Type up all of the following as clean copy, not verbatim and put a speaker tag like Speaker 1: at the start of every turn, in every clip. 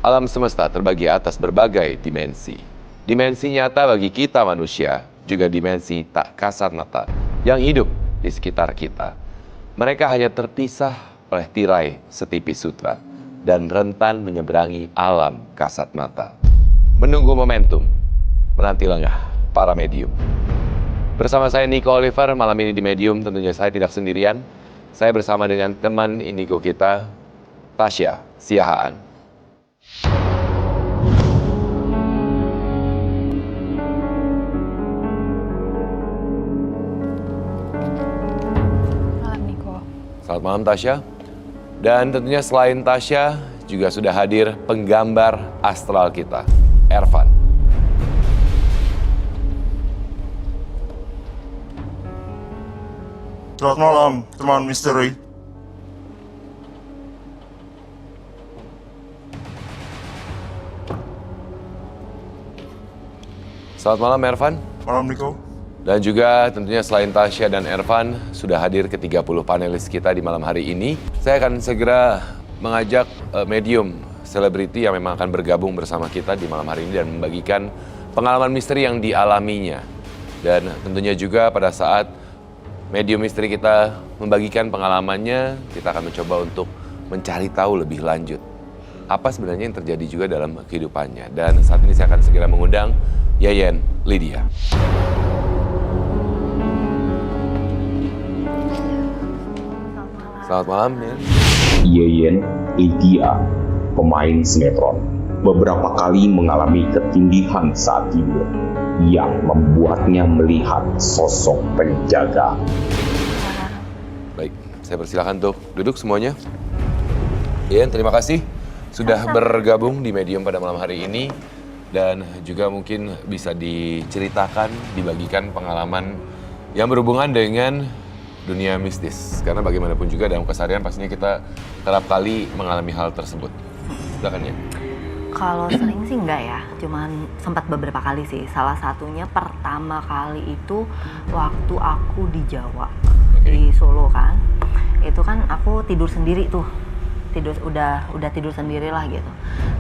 Speaker 1: Alam semesta terbagi atas berbagai dimensi. Dimensi nyata bagi kita manusia, juga dimensi tak kasat mata yang hidup di sekitar kita. Mereka hanya terpisah oleh tirai setipis sutra dan rentan menyeberangi alam kasat mata. Menunggu momentum, menanti lengah para medium. Bersama saya Nico Oliver, malam ini di Medium tentunya saya tidak sendirian. Saya bersama dengan teman indigo kita, Tasya Siahaan.
Speaker 2: Malam Nico.
Speaker 1: Selamat malam Tasya. Dan tentunya selain Tasya, juga sudah hadir penggambar astral kita, Ervan.
Speaker 3: Selamat malam, teman misteri.
Speaker 1: Selamat malam Ervan.
Speaker 3: Malam, Nico.
Speaker 1: Dan juga tentunya selain Tasya dan Ervan, sudah hadir ke-30 panelis kita di malam hari ini. Saya akan segera mengajak medium selebriti yang memang akan bergabung bersama kita di malam hari ini dan membagikan pengalaman misteri yang dialaminya. Dan tentunya juga pada saat medium misteri kita membagikan pengalamannya, kita akan mencoba untuk mencari tahu lebih lanjut apa sebenarnya yang terjadi juga dalam kehidupannya. Dan saat ini saya akan segera mengundang Yeyen Lydia. Selamat malam, ya.
Speaker 4: Yeyen Lydia, pemain sinetron, beberapa kali mengalami ketindihan saat tidur yang membuatnya melihat sosok penjaga.
Speaker 1: Baik, saya persilakan untuk duduk semuanya. Yeyen, terima kasih sudah bergabung di Medium pada malam hari ini. Dan juga mungkin bisa diceritakan, dibagikan pengalaman yang berhubungan dengan dunia mistis. Karena bagaimanapun juga dalam keseharian pastinya kita kerap kali mengalami hal tersebut. Silakan ya.
Speaker 2: Kalau sering sih enggak ya, cuman sempat beberapa kali sih. Salah satunya pertama kali itu waktu aku di Jawa, di Solo kan. Itu kan aku tidur sendiri tuh. Udah tidur sendiri lah gitu.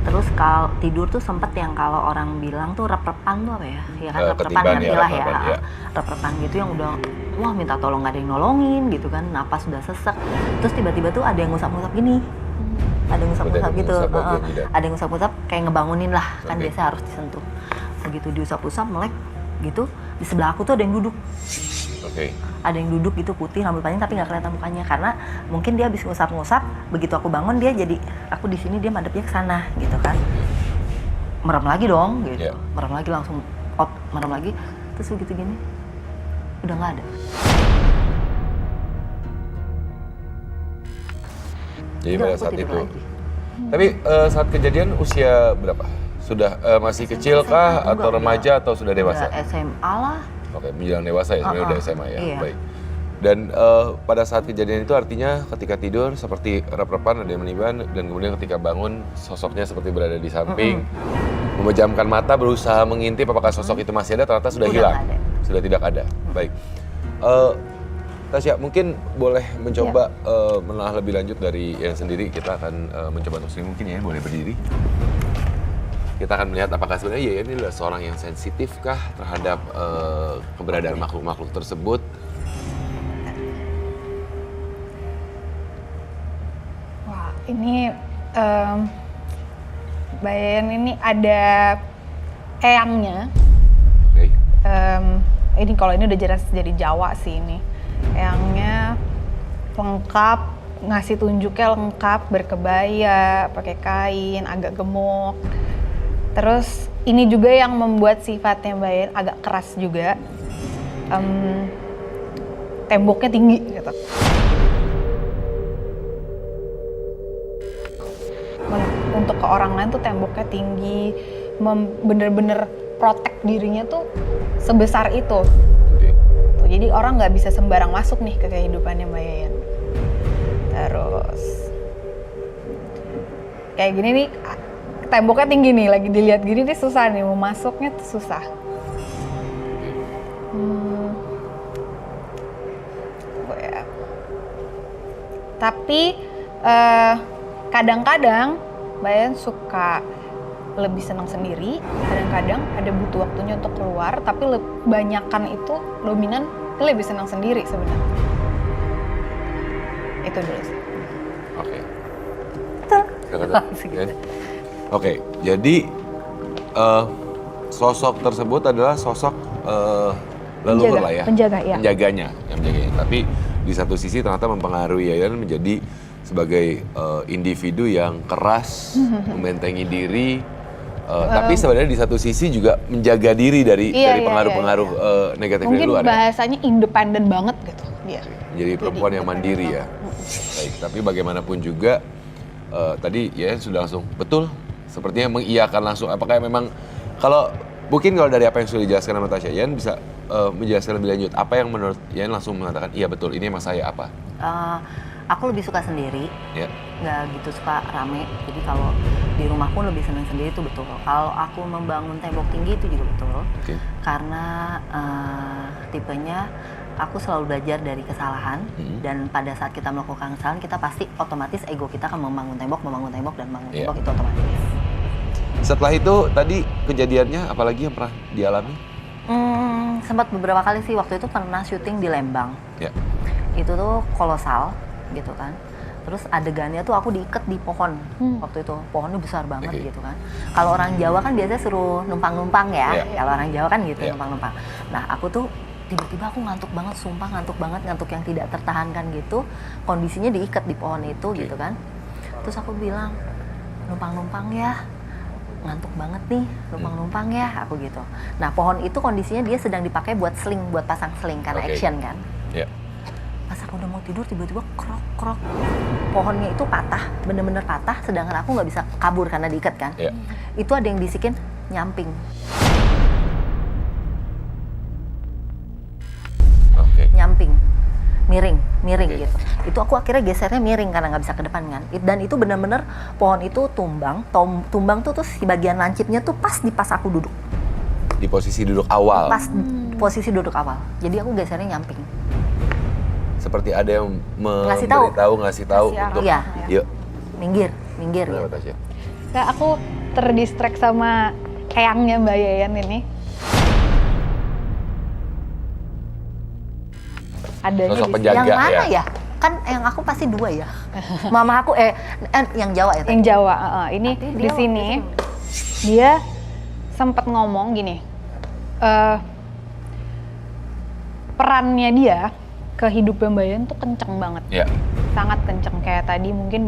Speaker 2: Terus kalau tidur tuh sempet yang kalau orang bilang tuh rep-repan tuh apa ya? Ya kan rep-repan ngerti lah ya. Rep-repan gitu yang udah wah minta tolong gak ada yang nolongin gitu kan. Napas sudah sesek. Terus tiba-tiba tuh ada yang ngusap-ngusap gini. Ada yang ngusap-ngusap gitu. Ada yang ngusap-ngusap kayak ngebangunin lah. Kan biasa harus disentuh. Begitu diusap-usap melek gitu. Di sebelah aku tuh ada yang duduk. Ada yang duduk gitu putih, rambut panjang tapi nggak kelihatan mukanya karena mungkin dia habis ngusap-ngusap, begitu aku bangun dia jadi aku di sini dia madepnya ke sana gitu kan. Merem lagi dong gitu. Merem lagi langsung merem lagi terus begitu gini udah nggak ada.
Speaker 1: Jadi pada saat itu. Tapi saat kejadian usia berapa? Sudah masih kecil kah atau remaja atau sudah dewasa?
Speaker 2: Udah SMA lah.
Speaker 1: Oke, menjelang dewasa ya, sebenarnya udah SMA ya.
Speaker 2: Iya.
Speaker 1: Baik. Dan pada saat kejadian itu artinya ketika tidur seperti rep-repan ada yang meniban dan kemudian ketika bangun sosoknya seperti berada di samping, memejamkan mata berusaha mengintip apakah sosok itu masih ada, ternyata sudah hilang, sudah tidak ada. Baik. Tasya, mungkin boleh mencoba menelaah lebih lanjut dari yang sendiri. Kita akan mencoba untuk sendiri mungkin ya, boleh berdiri. Kita akan melihat apakah sebenarnya Yeyen ini adalah seorang yang sensitif kah terhadap keberadaan makhluk-makhluk tersebut.
Speaker 5: Wah, ini Yeyen ini ada eyangnya.
Speaker 1: Oke.
Speaker 5: Ini kalau ini udah jelas jadi Jawa sih ini. Eyangnya lengkap, ngasih tunjuknya lengkap, berkebaya, pakai kain, agak gemuk. Terus ini juga yang membuat sifatnya Yeyen agak keras juga. Temboknya tinggi gitu. Untuk ke orang lain tuh temboknya tinggi, bener-bener protek dirinya tuh sebesar itu. Tuh, jadi orang nggak bisa sembarang masuk nih ke kehidupannya Yeyen. Terus kayak gini nih. Temboknya tinggi nih, lagi dilihat gini nih susah nih, mau masuknya tuh susah. Tapi kadang-kadang Mbak Yayan suka lebih senang sendiri, kadang-kadang ada butuh waktunya untuk keluar, tapi banyakan itu dominan dia lebih senang sendiri sebenarnya. Itu dulu sih.
Speaker 1: Oke.
Speaker 2: Segitu.
Speaker 1: Oke, jadi sosok tersebut adalah sosok leluhur lah ya.
Speaker 5: Penjaga, ya.
Speaker 1: Penjaganya, yang menjaganya. Tapi di satu sisi ternyata mempengaruhi Yayan menjadi sebagai individu yang keras, membentengi diri. Tapi sebenarnya di satu sisi juga menjaga diri dari pengaruh-pengaruh negatif dari
Speaker 5: Mungkin
Speaker 1: luar.
Speaker 5: bahasanya independen banget gitu dia.
Speaker 1: Jadi perempuan yang mandiri ya. Baik, tapi bagaimanapun juga tadi ya sudah langsung betul sepertinya mengiyakan langsung. Apakah memang kalau mungkin kalau dari apa yang sudah dijelaskan sama Tasya, Yan bisa menjelaskan lebih lanjut apa yang menurut Yan langsung mengatakan iya betul ini emang saya apa?
Speaker 2: Aku lebih suka sendiri,
Speaker 1: Ya.
Speaker 2: nggak gitu suka rame. Jadi kalau di rumah pun lebih senang sendiri itu betul. Kalau aku membangun tembok tinggi itu juga betul.
Speaker 1: Oke.
Speaker 2: Karena tipenya aku selalu belajar dari kesalahan dan pada saat kita melakukan kesalahan kita pasti otomatis ego kita akan membangun tembok dan membangun tembok itu otomatis.
Speaker 1: Setelah itu tadi kejadiannya apalagi yang pernah dialami?
Speaker 2: Sempat beberapa kali sih, waktu itu pernah syuting di Lembang.
Speaker 1: Ya.
Speaker 2: Itu tuh kolosal gitu kan. Terus adegannya tuh aku diikat di pohon waktu itu. Pohonnya besar banget gitu kan. Kalau orang Jawa kan biasanya suruh numpang-numpang ya. Kalau orang Jawa kan gitu numpang-numpang. Nah aku tuh tiba-tiba aku ngantuk banget, sumpah ngantuk banget, ngantuk yang tidak tertahankan gitu. Kondisinya diikat di pohon itu gitu kan. Terus aku bilang, numpang-numpang ya, ngantuk banget nih, numpang-numpang ya, aku gitu. Nah pohon itu kondisinya dia sedang dipakai buat sling, buat pasang sling karena action kan.
Speaker 1: Ya.
Speaker 2: Pas aku udah mau tidur tiba-tiba krok-krok, pohonnya itu patah, bener-bener patah, sedangkan aku nggak bisa kabur karena diikat kan.
Speaker 1: Ya.
Speaker 2: Itu ada yang bisikin nyamping.
Speaker 1: Oke.
Speaker 2: Nyamping, miring gitu. Itu aku akhirnya gesernya miring karena nggak bisa ke depan kan. Dan itu benar-benar pohon itu tumbang tuh si bagian lancipnya tuh pas aku duduk.
Speaker 1: Di posisi duduk awal.
Speaker 2: Pas posisi duduk awal. Jadi aku gesernya nyamping.
Speaker 1: Seperti ada yang
Speaker 2: Ngasih
Speaker 1: ngasih tahu
Speaker 5: Ngasih
Speaker 1: untuk
Speaker 2: Iya.
Speaker 1: yuk.
Speaker 2: Minggir
Speaker 1: Kenapa,
Speaker 2: gitu.
Speaker 1: Tasya?
Speaker 5: Nah, aku terdistract sama eyangnya Mbak Yayan ini. Adanya
Speaker 1: Sosok
Speaker 5: di
Speaker 1: penjaga.
Speaker 2: Yang mana
Speaker 1: ya?
Speaker 2: ya? Kan yang aku pasti dua ya. Mama aku yang Jawa ya.
Speaker 5: yang Jawa. Ini
Speaker 2: Tapi
Speaker 5: di
Speaker 2: dia
Speaker 5: sini
Speaker 2: waktu itu-
Speaker 5: dia sempat ngomong gini, perannya dia ke hidupnya Mbak Yayan tuh kenceng banget,
Speaker 1: Ya.
Speaker 5: sangat kenceng. Kayak tadi mungkin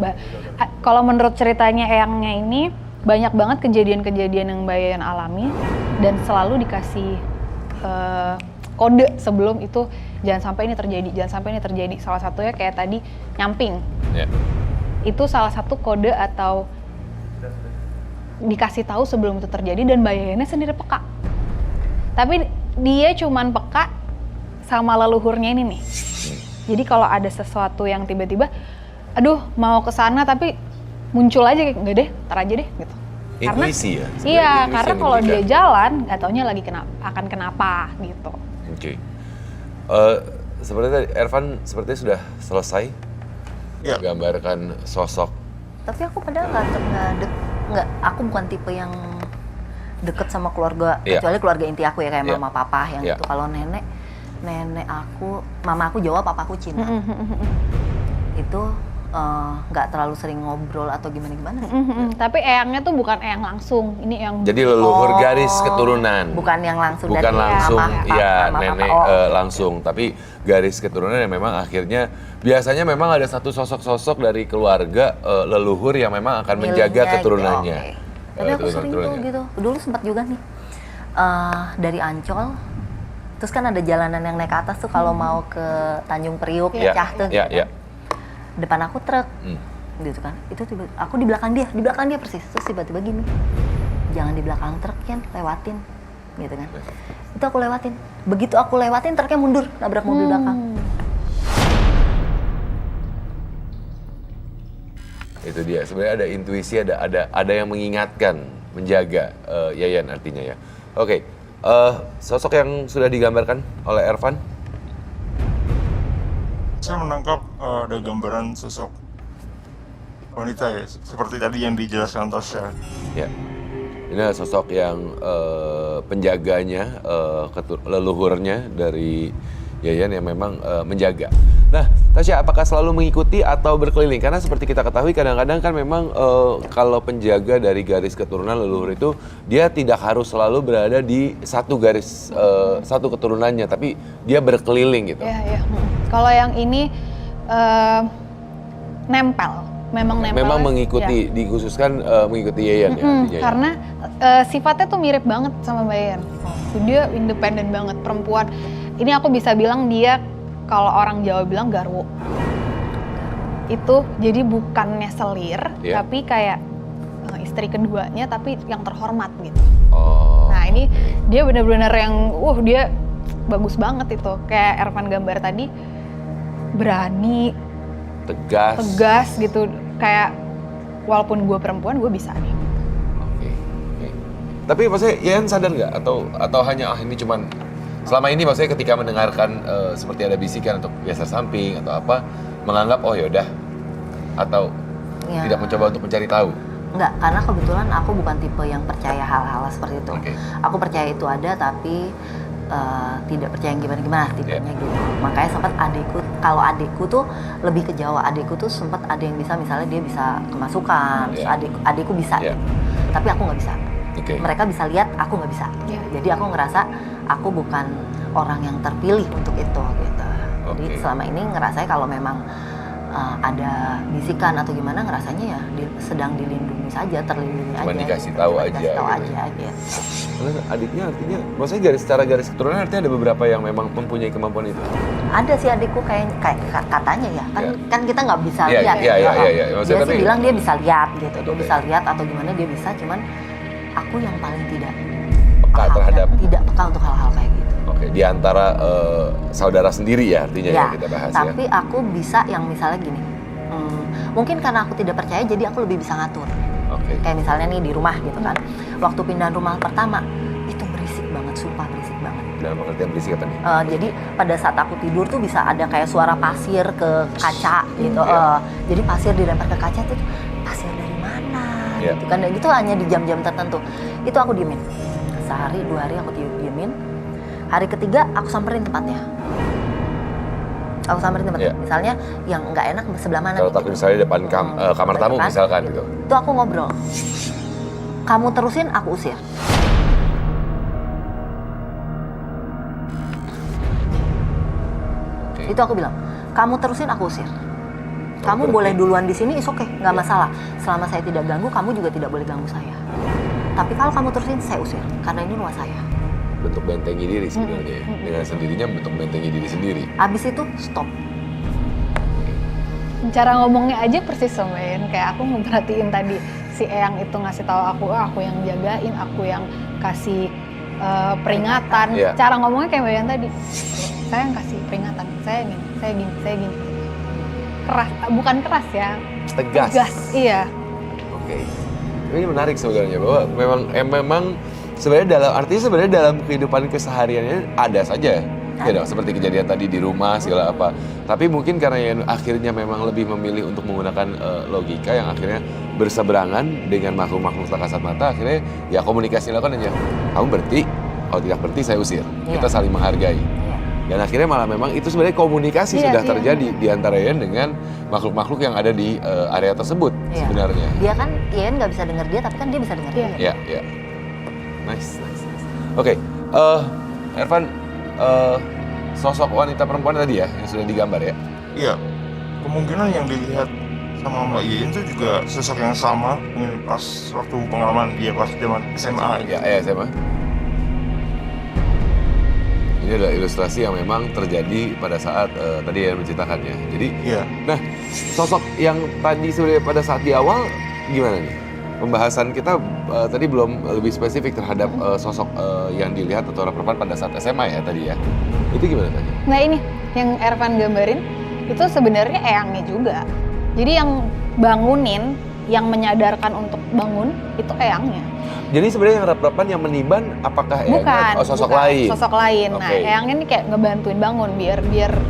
Speaker 5: kalau menurut ceritanya eyangnya ini banyak banget kejadian-kejadian yang Mbak Yayan alami dan selalu dikasih kode sebelum itu, jangan sampai ini terjadi. Salah satunya kayak tadi nyamping.
Speaker 1: Ya.
Speaker 5: Itu salah satu kode atau dikasih tahu sebelum itu terjadi dan Mbak Yayannya sendiri peka. Tapi dia cuman peka sama leluhurnya ini nih. Jadi kalau ada sesuatu yang tiba-tiba, aduh mau ke sana tapi muncul aja kayak enggak deh, ntar aja deh gitu.
Speaker 1: Intuisi ya? Sebenarnya
Speaker 5: Iya,
Speaker 1: intuisi
Speaker 5: karena
Speaker 1: yang
Speaker 5: kalau dia
Speaker 1: diberikan.
Speaker 5: jalan nggak taunya lagi akan kenapa gitu.
Speaker 1: Oke. Seperti tadi, Ervan sepertinya sudah selesai
Speaker 3: Ya.
Speaker 1: menggambarkan sosok.
Speaker 2: Tapi aku padahal aku bukan tipe yang deket sama keluarga,
Speaker 1: Iya.
Speaker 2: kecuali keluarga inti aku ya kayak
Speaker 1: Iya.
Speaker 2: mama papa yang
Speaker 1: Iya.
Speaker 2: itu. Kalau nenek aku, mama aku Jawa, papa aku Cina. Itu nggak terlalu sering ngobrol atau gimana sih.
Speaker 5: Tapi eyangnya tuh bukan eyang langsung, ini yang
Speaker 1: Jadi leluhur
Speaker 2: Oh,
Speaker 1: garis keturunan.
Speaker 2: bukan yang langsung
Speaker 1: Bukan
Speaker 2: dari
Speaker 1: langsung,
Speaker 2: mama,
Speaker 1: ya
Speaker 2: mama,
Speaker 1: nenek
Speaker 2: papa. Oh,
Speaker 1: langsung, tapi garis keturunan yang memang akhirnya biasanya memang ada satu sosok-sosok dari keluarga leluhur yang memang akan menjaga
Speaker 2: milihnya gitu,
Speaker 1: keturunannya.
Speaker 2: oke. Tapi aku sering tuh gitu. Dulu sempat juga nih dari Ancol, terus kan ada jalanan yang naik ke atas tuh kalau mau ke Tanjung Priuk,
Speaker 1: Iya,
Speaker 2: Pecah tuh.
Speaker 1: iya,
Speaker 2: gitu.
Speaker 1: iya.
Speaker 2: Depan aku truk, gitu kan. Itu aku di belakang dia persis. Terus tiba-tiba gini, jangan di belakang truk kan, lewatin, gitu kan. Itu aku lewatin. Begitu aku lewatin, truknya mundur, nabrak mobil belakang.
Speaker 1: Itu dia. Sebenarnya ada intuisi, ada yang mengingatkan, menjaga Yayan artinya ya. Oke. Sosok yang sudah digambarkan oleh Ervan.
Speaker 3: Saya menangkap ada gambaran sosok wanita ya, seperti tadi yang dijelaskan Tasya.
Speaker 1: Ya. Ini adalah sosok yang penjaganya, leluhurnya dari Yayan yang memang menjaga. Nah, Tasya, apakah selalu mengikuti atau berkeliling? Karena seperti kita ketahui kadang-kadang kan memang kalau penjaga dari garis keturunan leluhur itu dia tidak harus selalu berada di satu garis satu keturunannya, tapi dia berkeliling gitu.
Speaker 5: Iya. Kalau yang ini nempel. Memang
Speaker 1: mengikuti, dikhususkan mengikuti Yayan ya. Artinya,
Speaker 5: karena sifatnya tuh mirip banget sama Mbak Yayan. Dia independen banget, perempuan. Ini aku bisa bilang dia kalau orang Jawa bilang garwo. Itu jadi bukannya selir, tapi kayak istri keduanya tapi yang terhormat gitu. Nah ini dia benar-benar yang, dia bagus banget itu. Kayak Ervan gambar tadi, berani, tegas gitu. Kayak walaupun gue perempuan, gue bisa nih.
Speaker 1: Oke. Tapi maksudnya Yayan sadar nggak atau hanya ini cuman selama ini maksudnya ketika mendengarkan seperti ada bisikan untuk geser samping atau apa, menganggap oh yaudah atau tidak mencoba untuk mencari tahu?
Speaker 2: Enggak, karena kebetulan aku bukan tipe yang percaya hal-hal seperti itu. Aku percaya itu ada, tapi tidak percaya yang gimana-gimana tipenya gitu. Makanya sempat kalau adikku tuh lebih ke Jawa. Adikku tuh sempat ada yang bisa, misalnya dia bisa kemasukan, terus adikku bisa gitu. Tapi aku nggak bisa. Mereka bisa lihat, aku nggak bisa. Jadi aku ngerasa aku bukan orang yang terpilih untuk itu gitu. Jadi selama ini ngerasanya kalau memang ada bisikan atau gimana, ngerasanya ya sedang dilindungi saja, terlindungi aja.
Speaker 1: Cuma dikasih tahu aja.
Speaker 2: Gitu.
Speaker 1: Karena adiknya artinya, maksudnya secara garis keturunan artinya ada beberapa yang memang mempunyai kemampuan itu.
Speaker 2: Ada sih adikku kayak katanya ya, kan kita nggak bisa lihat.
Speaker 1: Iya.
Speaker 2: Dia sih bilang dia bisa lihat gitu, dia bisa lihat atau gimana dia bisa, cuman aku yang paling tidak peka untuk hal-hal kayak gitu.
Speaker 1: Di antara saudara sendiri ya artinya yang kita bahas ya.
Speaker 2: Tapi aku bisa yang misalnya gini, mungkin karena aku tidak percaya jadi aku lebih bisa ngatur. Kayak misalnya nih di rumah gitu kan, waktu pindahan rumah pertama itu berisik banget, sumpah berisik banget.
Speaker 1: Dalam pengertian berisik apa nih?
Speaker 2: Jadi pada saat aku tidur tuh bisa ada kayak suara pasir ke kaca gitu. Jadi pasir dilempar ke kaca tuh, pasir dari mana gitu kan. Dan itu hanya di jam-jam tertentu. Itu aku diemin. Sehari, 2 hari aku diemin. Hari ketiga aku samperin tempatnya. Misalnya yang nggak enak sebelah mana.
Speaker 1: Kalau takut misalnya depan kamar tamu
Speaker 2: kan?
Speaker 1: misalkan gitu.
Speaker 2: Itu aku ngobrol. Kamu terusin, aku usir. Itu aku bilang, kamu terusin, aku usir. Kamu boleh duluan di sini, is okay, nggak masalah. Selama saya tidak ganggu, kamu juga tidak boleh ganggu saya. Tapi kalau kamu terusin, saya usir, karena ini rumah saya.
Speaker 1: Bentuk bentengi diri sebenarnya, dengan sendirinya bentuk bentengi diri sendiri.
Speaker 2: Abis itu stop.
Speaker 5: Cara ngomongnya aja persis sama Yayan. Kayak aku ngeperhatiin tadi si Eyang itu ngasih tahu aku yang jagain, aku yang kasih peringatan. Cara ngomongnya kayak Mbak Yayan tadi. Saya yang kasih peringatan, saya gini. Keras, bukan keras ya.
Speaker 1: Tegas.
Speaker 5: Iya.
Speaker 1: Ini menarik sebenarnya bahwa memang sebenarnya dalam kehidupan kesehariannya ada saja. Seperti kejadian tadi di rumah segala apa. Tapi mungkin karena yang akhirnya memang lebih memilih untuk menggunakan logika yang akhirnya berseberangan dengan makhluk-makhluk tak kasat mata, akhirnya ya komunikasi dilakukan aja. Kamu berhenti, kalau tidak berhenti saya usir. Kita saling menghargai. Dan akhirnya malah memang itu sebenarnya komunikasi sudah terjadi di antara Yayan dengan makhluk-makhluk yang ada di area tersebut sebenarnya.
Speaker 2: Dia kan, Yayan nggak bisa dengar dia, tapi kan dia bisa dengar dia.
Speaker 1: Iya. Nice. Ervan, sosok wanita perempuan tadi ya yang sudah digambar ya?
Speaker 3: Iya, kemungkinan yang dilihat sama Mbak Yayan itu juga sosok yang sama ini pas waktu pengalaman dia pas zaman SMA.
Speaker 1: Iya, SMA. Ini adalah ilustrasi yang memang terjadi pada saat tadi yang menceritakannya. Jadi, nah sosok yang tadi sudah pada saat di awal gimana nih? Pembahasan kita tadi belum lebih spesifik terhadap sosok yang dilihat atau perempuan pada saat SMA ya tadi ya. Itu gimana tadi?
Speaker 5: Nah ini yang Ervan gambarin itu sebenarnya Eyangnya juga. Jadi yang bangunin, yang menyadarkan untuk bangun itu Eyangnya.
Speaker 1: Jadi sebenarnya yang rep-repan yang meniban apakah Eyangnya?
Speaker 5: Bukan,
Speaker 1: Sosok lain?
Speaker 5: Sosok lain. Nah Eyangnya ini kayak ngebantuin bangun biar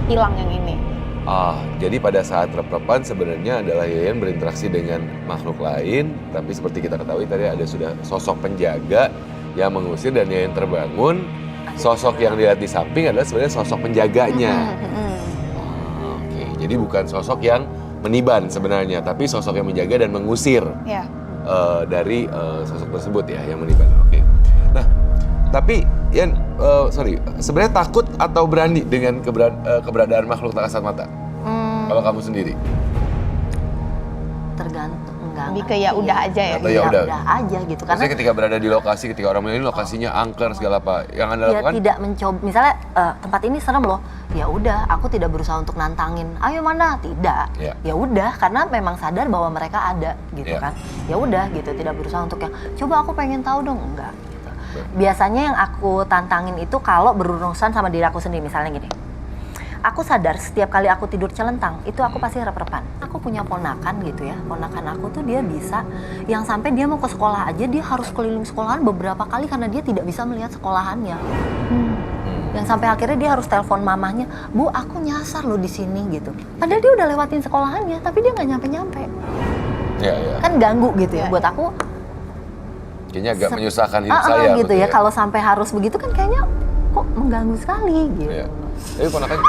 Speaker 5: hilang yang ini.
Speaker 1: Jadi pada saat rep-repan sebenarnya adalah Yayan berinteraksi dengan makhluk lain, tapi seperti kita ketahui tadi ada sudah sosok penjaga yang mengusir dan Yayan terbangun. Sosok yang dilihat di samping adalah sebenarnya sosok penjaganya. Oke, jadi bukan sosok yang meniban sebenarnya, tapi sosok yang menjaga dan mengusir
Speaker 5: Ya.
Speaker 1: dari sosok tersebut ya yang meniban. Oke. Nah, tapi Yan, sebenarnya takut atau berani dengan keberadaan makhluk tak kasat mata? Kalau kamu sendiri?
Speaker 2: Tergantung, enggak.
Speaker 5: Lebih ke ya udah aja ya.
Speaker 1: Atau ya udah
Speaker 2: aja gitu. Karena
Speaker 1: Maksudnya ketika berada di lokasi, ketika orang bilang ini lokasinya angker segala apa, yang Anda
Speaker 2: ya
Speaker 1: lakukan?
Speaker 2: tidak mencoba, misalnya tempat ini serem loh, ya udah aku tidak berusaha untuk nantangin, ayo mana, tidak,
Speaker 1: Ya.
Speaker 2: ya udah karena memang sadar bahwa mereka ada gitu
Speaker 1: Ya.
Speaker 2: kan, ya udah gitu, tidak berusaha untuk yang coba aku pengen tahu dong, enggak gitu. Biasanya yang aku tantangin itu kalau berurusan sama diri aku sendiri, misalnya gini, aku sadar setiap kali aku tidur celentang itu aku pasti rep-repan. Aku punya ponakan gitu ya, ponakan aku tuh dia bisa yang sampai dia mau ke sekolah aja dia harus keliling sekolahan beberapa kali karena dia tidak bisa melihat sekolahannya. Yang sampai akhirnya dia harus telepon mamahnya, Bu aku nyasar loh di sini gitu. Padahal dia udah lewatin sekolahannya tapi dia nggak nyampe-nyampe.
Speaker 1: Ya, ya.
Speaker 2: Kan ganggu gitu ya
Speaker 5: Ya.
Speaker 2: buat aku.
Speaker 1: Kayaknya agak menyusahkan hidup saya.
Speaker 2: Gitu
Speaker 1: betul
Speaker 2: ya, kalau sampai harus begitu kan kayaknya kok mengganggu sekali gitu.
Speaker 1: Ya. Tapi ponakan.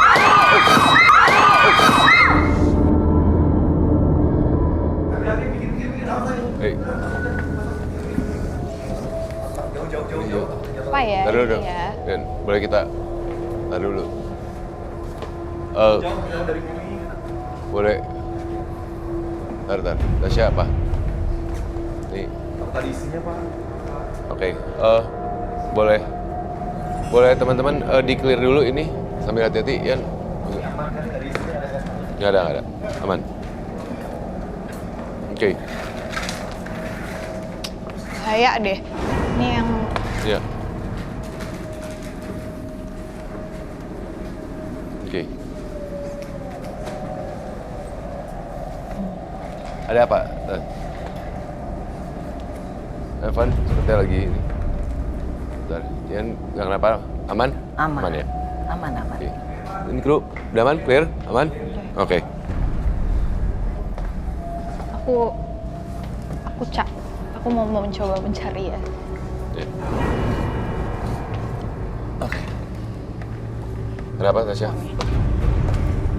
Speaker 5: Apa ya?
Speaker 1: Taruh dulu.
Speaker 5: Ini ya.
Speaker 1: Dan boleh kita taruh dulu. Boleh. Taruh. Tasya apa? Nih.
Speaker 6: Tadi isinya Pak.
Speaker 1: Oke. Boleh. Boleh teman-teman di clear dulu ini sambil hati-hati Yan. Nggak ada. Aman. Oke.
Speaker 5: Kayak deh. Ini yang
Speaker 1: Ya. Oke. Ada apa? Evan, sepertinya lagi ini. Bentar, Yan nggak kenapa? Aman?
Speaker 2: Aman.
Speaker 1: Aman ya?
Speaker 2: Aman.
Speaker 1: Oke. Ini kru, udah aman? Clear? Aman? Oke.
Speaker 5: aku mau mencoba mencari ya.
Speaker 1: Ya. Oke. Kenapa Tasya?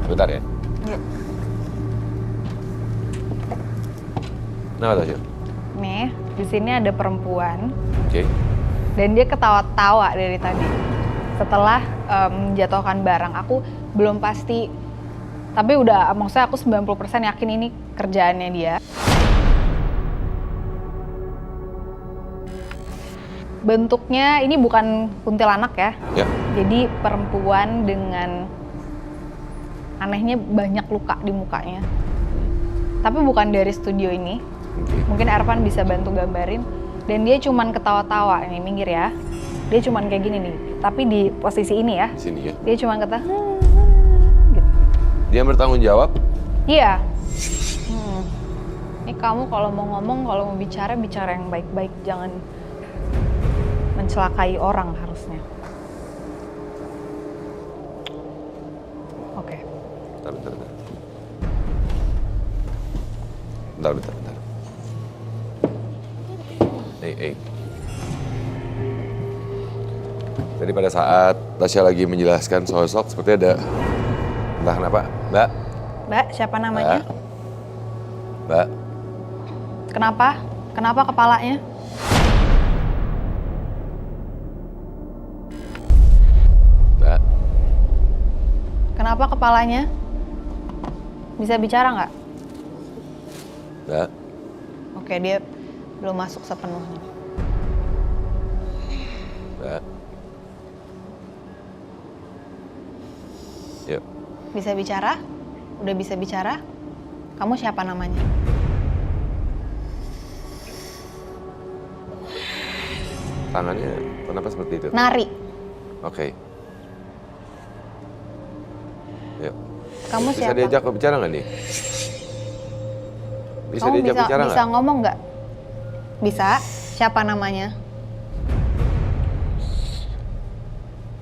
Speaker 1: Bentar ya.
Speaker 2: Ya.
Speaker 1: Kenapa Tasya?
Speaker 5: Nih, di sini ada perempuan
Speaker 1: Oke.
Speaker 5: dan dia ketawa-tawa dari tadi. Setelah menjatuhkan barang, aku belum pasti, tapi udah maksudnya aku 90% yakin ini kerjaannya dia. Bentuknya ini bukan kuntilanak ya.
Speaker 1: Ya.
Speaker 5: Jadi perempuan dengan anehnya banyak luka di mukanya. Tapi bukan dari studio ini.
Speaker 1: Oke.
Speaker 5: Mungkin Ervan bisa bantu gambarin. Dan dia cuman ketawa-tawa, nih minggir ya. Dia cuman kayak gini nih. Tapi di posisi ini ya.
Speaker 1: Di sini ya.
Speaker 5: Dia cuman kata gitu.
Speaker 1: Dia bertanggung jawab.
Speaker 5: Iya. Ini kamu kalau mau ngomong, kalau mau bicara yang baik-baik, jangan mencelakai orang harusnya. Oke.
Speaker 1: Bentar. Tadi pada saat Tasya lagi menjelaskan sosok seperti ada entah kenapa,
Speaker 5: Mbak, siapa namanya?
Speaker 1: Mbak,
Speaker 5: Kenapa? Kenapa kepalanya?
Speaker 1: Mbak,
Speaker 5: Kenapa kepalanya? Bisa bicara nggak?
Speaker 1: Mbak,
Speaker 5: Oke, dia belum masuk sepenuhnya.
Speaker 1: Mbak. Yuk,
Speaker 5: Bisa bicara? Udah bisa bicara? Kamu siapa namanya?
Speaker 1: tangannya kenapa seperti itu?
Speaker 5: Nari.
Speaker 1: Oke. Yuk.
Speaker 5: Kamu
Speaker 1: Bisa
Speaker 5: siapa?
Speaker 1: diajak bicara nggak nih? Bisa
Speaker 5: Kamu
Speaker 1: diajak bicara
Speaker 5: bisa
Speaker 1: nggak?
Speaker 5: ngomong nggak? Bisa. Siapa namanya?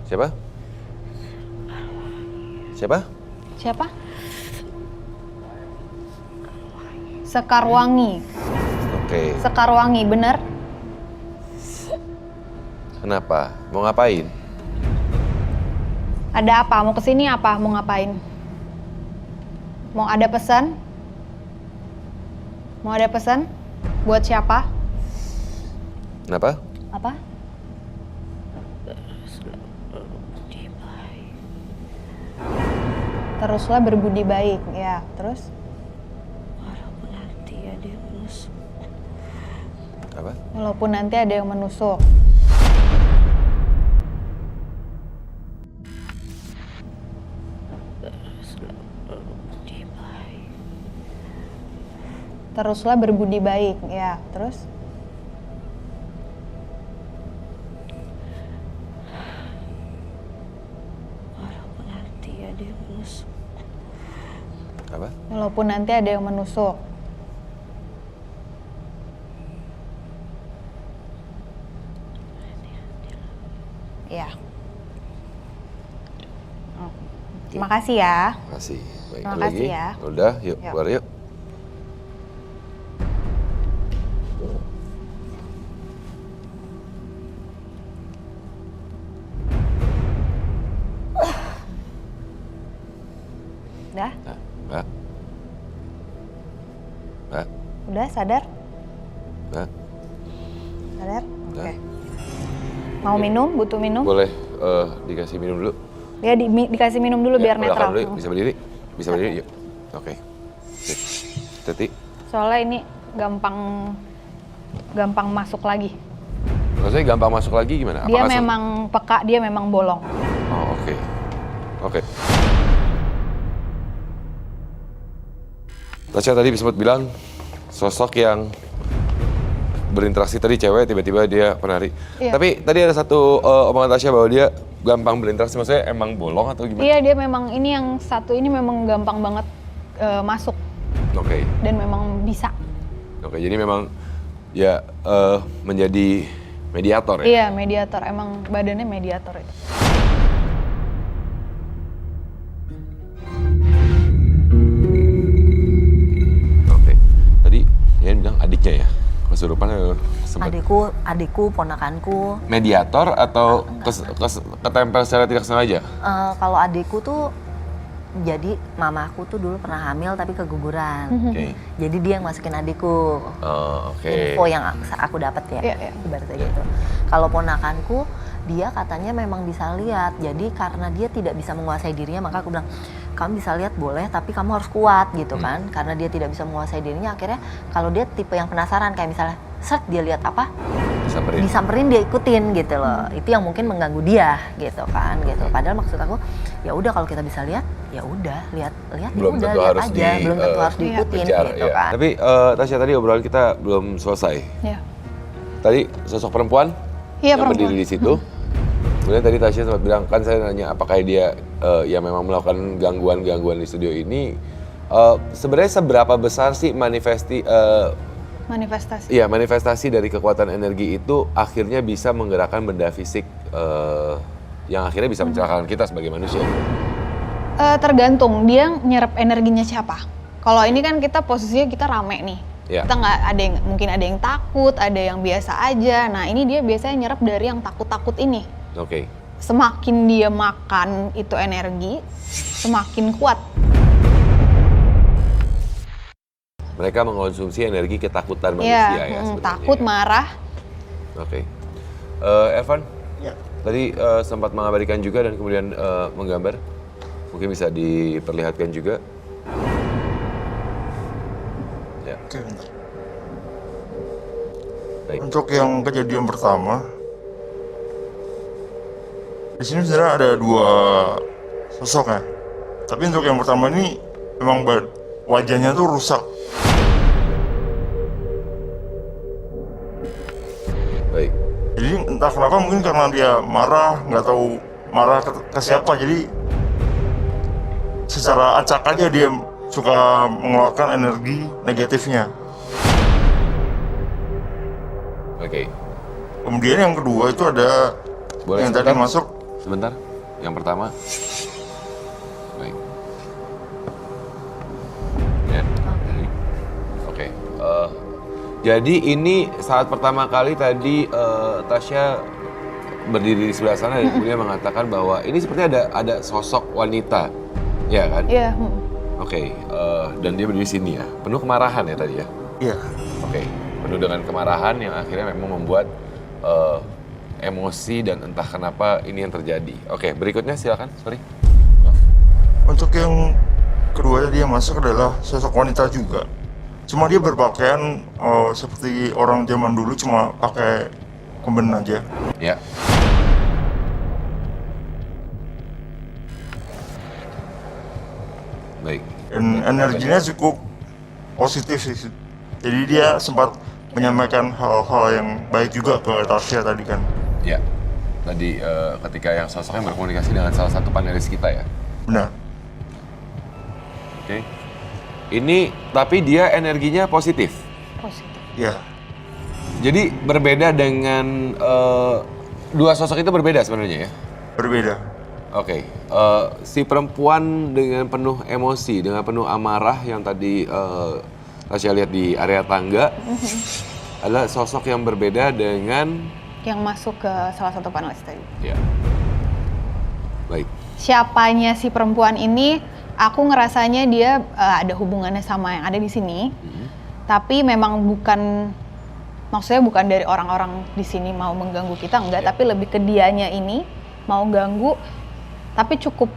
Speaker 1: Siapa? Siapa?
Speaker 5: Siapa? Sekarwangi.
Speaker 1: Oke.
Speaker 5: Sekarwangi, bener?
Speaker 1: Kenapa? Mau ngapain?
Speaker 5: Ada apa? Mau kesini apa? Mau ngapain? Mau ada pesan? Mau ada pesan? Buat siapa?
Speaker 1: Kenapa?
Speaker 5: Apa? Teruslah berbudi baik, ya. Terus?
Speaker 2: Walaupun nanti ada yang menusuk.
Speaker 1: Apa?
Speaker 5: Walaupun nanti ada yang menusuk. Teruslah berbudi baik, ya. Terus?
Speaker 2: Walaupun nanti ada yang menusuk.
Speaker 1: Apa?
Speaker 5: Walaupun nanti ada yang menusuk. Ya. Terima kasih ya.
Speaker 1: Makasih. Baik,
Speaker 5: Terima
Speaker 1: ada
Speaker 5: kasih
Speaker 1: lagi?
Speaker 5: ya.
Speaker 1: Udah, yuk,
Speaker 5: Yuk.
Speaker 1: keluar yuk.
Speaker 5: Udah?
Speaker 1: Nah, Mbak. Mbak.
Speaker 5: Udah sadar?
Speaker 1: Mbak.
Speaker 5: Sadar? Oke.
Speaker 1: Udah.
Speaker 5: Mau minum? Butuh minum?
Speaker 1: Boleh dikasih minum dulu?
Speaker 5: Ya dikasih minum dulu biar
Speaker 1: belakang
Speaker 5: netral.
Speaker 1: dulu, yuk. Bisa berdiri? Bisa berdiri, yuk. Oke. Sip. Teti.
Speaker 5: Soalnya ini gampang masuk lagi.
Speaker 1: Maksudnya gampang masuk lagi gimana?
Speaker 5: Dia
Speaker 1: Apakah
Speaker 5: memang peka, dia memang bolong.
Speaker 1: Oh, oke. Oke. Tasya tadi sempat bilang sosok yang berinteraksi tadi cewek, tiba-tiba dia penari.
Speaker 5: Iya.
Speaker 1: Tapi tadi ada satu omongan Tasya bahwa dia gampang berinteraksi, maksudnya emang bolong atau gimana?
Speaker 5: Iya, dia memang ini yang satu ini memang gampang banget masuk
Speaker 1: Oke.
Speaker 5: dan memang bisa.
Speaker 1: Oke, jadi memang ya menjadi mediator ya?
Speaker 5: Iya, mediator. Emang badannya mediator itu.
Speaker 1: Oke. Tadi Yan bilang adiknya ya? Kesurupan sempat
Speaker 2: Adikku, ponakanku.
Speaker 1: mediator atau ketempel secara tidak sengaja?
Speaker 2: Kalau adikku tuh, jadi mamaku tuh dulu pernah hamil tapi keguguran.
Speaker 1: Oke.
Speaker 2: Jadi dia yang masukin adikku.
Speaker 1: Oh, oke.
Speaker 2: Info yang aku dapat ya,
Speaker 5: Iya, iya.
Speaker 2: ibaratnya gitu. Kalau ponakanku, dia katanya memang bisa lihat. Jadi karena dia tidak bisa menguasai dirinya, maka aku bilang, kamu bisa lihat boleh, tapi kamu harus kuat gitu kan. Karena dia tidak bisa menguasai dirinya, akhirnya kalau dia tipe yang penasaran, kayak misalnya, set dia lihat apa,
Speaker 1: Disamperin.
Speaker 2: disamperin dia ikutin gitu loh. Itu yang mungkin mengganggu dia gitu kan gitu. Padahal maksud aku, ya udah kalau kita bisa lihat, ya udah lihat ya
Speaker 1: Belum
Speaker 2: udah
Speaker 1: tentu
Speaker 2: lihat
Speaker 1: harus
Speaker 2: aja, belum tentu harus diikutin
Speaker 1: Kejar,
Speaker 2: gitu
Speaker 1: ya.
Speaker 2: kan.
Speaker 1: Tapi Tasya tadi obrolan kita belum selesai.
Speaker 5: Iya.
Speaker 1: Tadi sosok perempuan
Speaker 5: Iya,
Speaker 1: yang
Speaker 5: perempuan.
Speaker 1: berdiri di situ. Kemudian tadi Tasya sempat bilang, kan saya nanya apakah dia yang memang melakukan gangguan-gangguan di studio ini. Sebenarnya seberapa besar sih
Speaker 5: Manifestasi.
Speaker 1: Iya, manifestasi dari kekuatan energi itu akhirnya bisa menggerakkan benda fisik yang akhirnya bisa mencelakakan kita sebagai manusia.
Speaker 5: Tergantung dia nyerap energinya siapa. Kalau ini kan kita posisinya kita rame nih.
Speaker 1: Ya.
Speaker 5: Kita nggak ada yang mungkin ada yang takut, ada yang biasa aja. Nah ini dia biasanya nyerap dari yang takut-takut ini.
Speaker 1: Oke.
Speaker 5: Semakin dia makan itu energi, semakin kuat.
Speaker 1: Mereka mengkonsumsi energi ketakutan manusia
Speaker 5: Iya,
Speaker 1: ya sebenarnya.
Speaker 5: takut, marah.
Speaker 1: Oke. Evan,
Speaker 3: Ya.
Speaker 1: tadi sempat mengabadikan juga dan kemudian menggambar. Mungkin bisa diperlihatkan juga. Ya,
Speaker 3: Oke, bentar.
Speaker 1: baik.
Speaker 3: Untuk yang kejadian pertama, di sini sebenarnya ada dua sosok ya. Tapi untuk yang pertama ini memang wajahnya tuh rusak.
Speaker 1: Baik.
Speaker 3: Jadi entah kenapa mungkin karena dia marah, nggak tahu marah ke siapa. Jadi secara acak aja dia suka mengeluarkan energi negatifnya.
Speaker 1: Oke.
Speaker 3: Kemudian yang kedua itu ada
Speaker 1: Boleh
Speaker 3: yang tadi
Speaker 1: sebentar?
Speaker 3: masuk.
Speaker 1: Sebentar. Yang pertama. Baik. Ya. Oke. Jadi ini saat pertama kali tadi Tasya berdiri di sebelah sana dan kemudian mengatakan bahwa ini seperti ada sosok wanita, ya kan?
Speaker 5: Iya.
Speaker 1: Oke, dan dia berdiri di sini ya, penuh kemarahan ya tadi ya?
Speaker 3: Iya.
Speaker 1: Oke, penuh dengan kemarahan yang akhirnya memang membuat emosi dan entah kenapa ini yang terjadi. Oke, berikutnya silakan, sorry.
Speaker 3: Untuk yang kedua dia masuk adalah sosok wanita juga. Cuma dia berpakaian seperti orang zaman dulu, cuma pakai kemben aja.
Speaker 1: Ya. Baik.
Speaker 3: Dan energinya cukup positif sih. Jadi dia sempat menyampaikan hal-hal yang baik juga ke Tasya tadi kan.
Speaker 1: Ya. Tadi ketika yang sosoknya berkomunikasi dengan salah satu panelis kita ya.
Speaker 3: Benar.
Speaker 1: Oke. Ini tapi dia energinya positif.
Speaker 5: Positif.
Speaker 3: Ya.
Speaker 1: Jadi berbeda dengan dua sosok itu berbeda sebenarnya ya.
Speaker 3: Berbeda.
Speaker 1: Oke. Si perempuan dengan penuh emosi, dengan penuh amarah yang tadi Tasya lihat di area tangga adalah sosok yang berbeda dengan
Speaker 5: Yang masuk ke salah satu panelis tadi.
Speaker 1: ya. Baik.
Speaker 5: Siapanya si perempuan ini, aku ngerasanya dia ada hubungannya sama yang ada di sini. Tapi memang maksudnya bukan dari orang-orang di sini mau mengganggu kita, enggak.
Speaker 1: Ya.
Speaker 5: Tapi lebih ke dianya ini mau ganggu, tapi cukup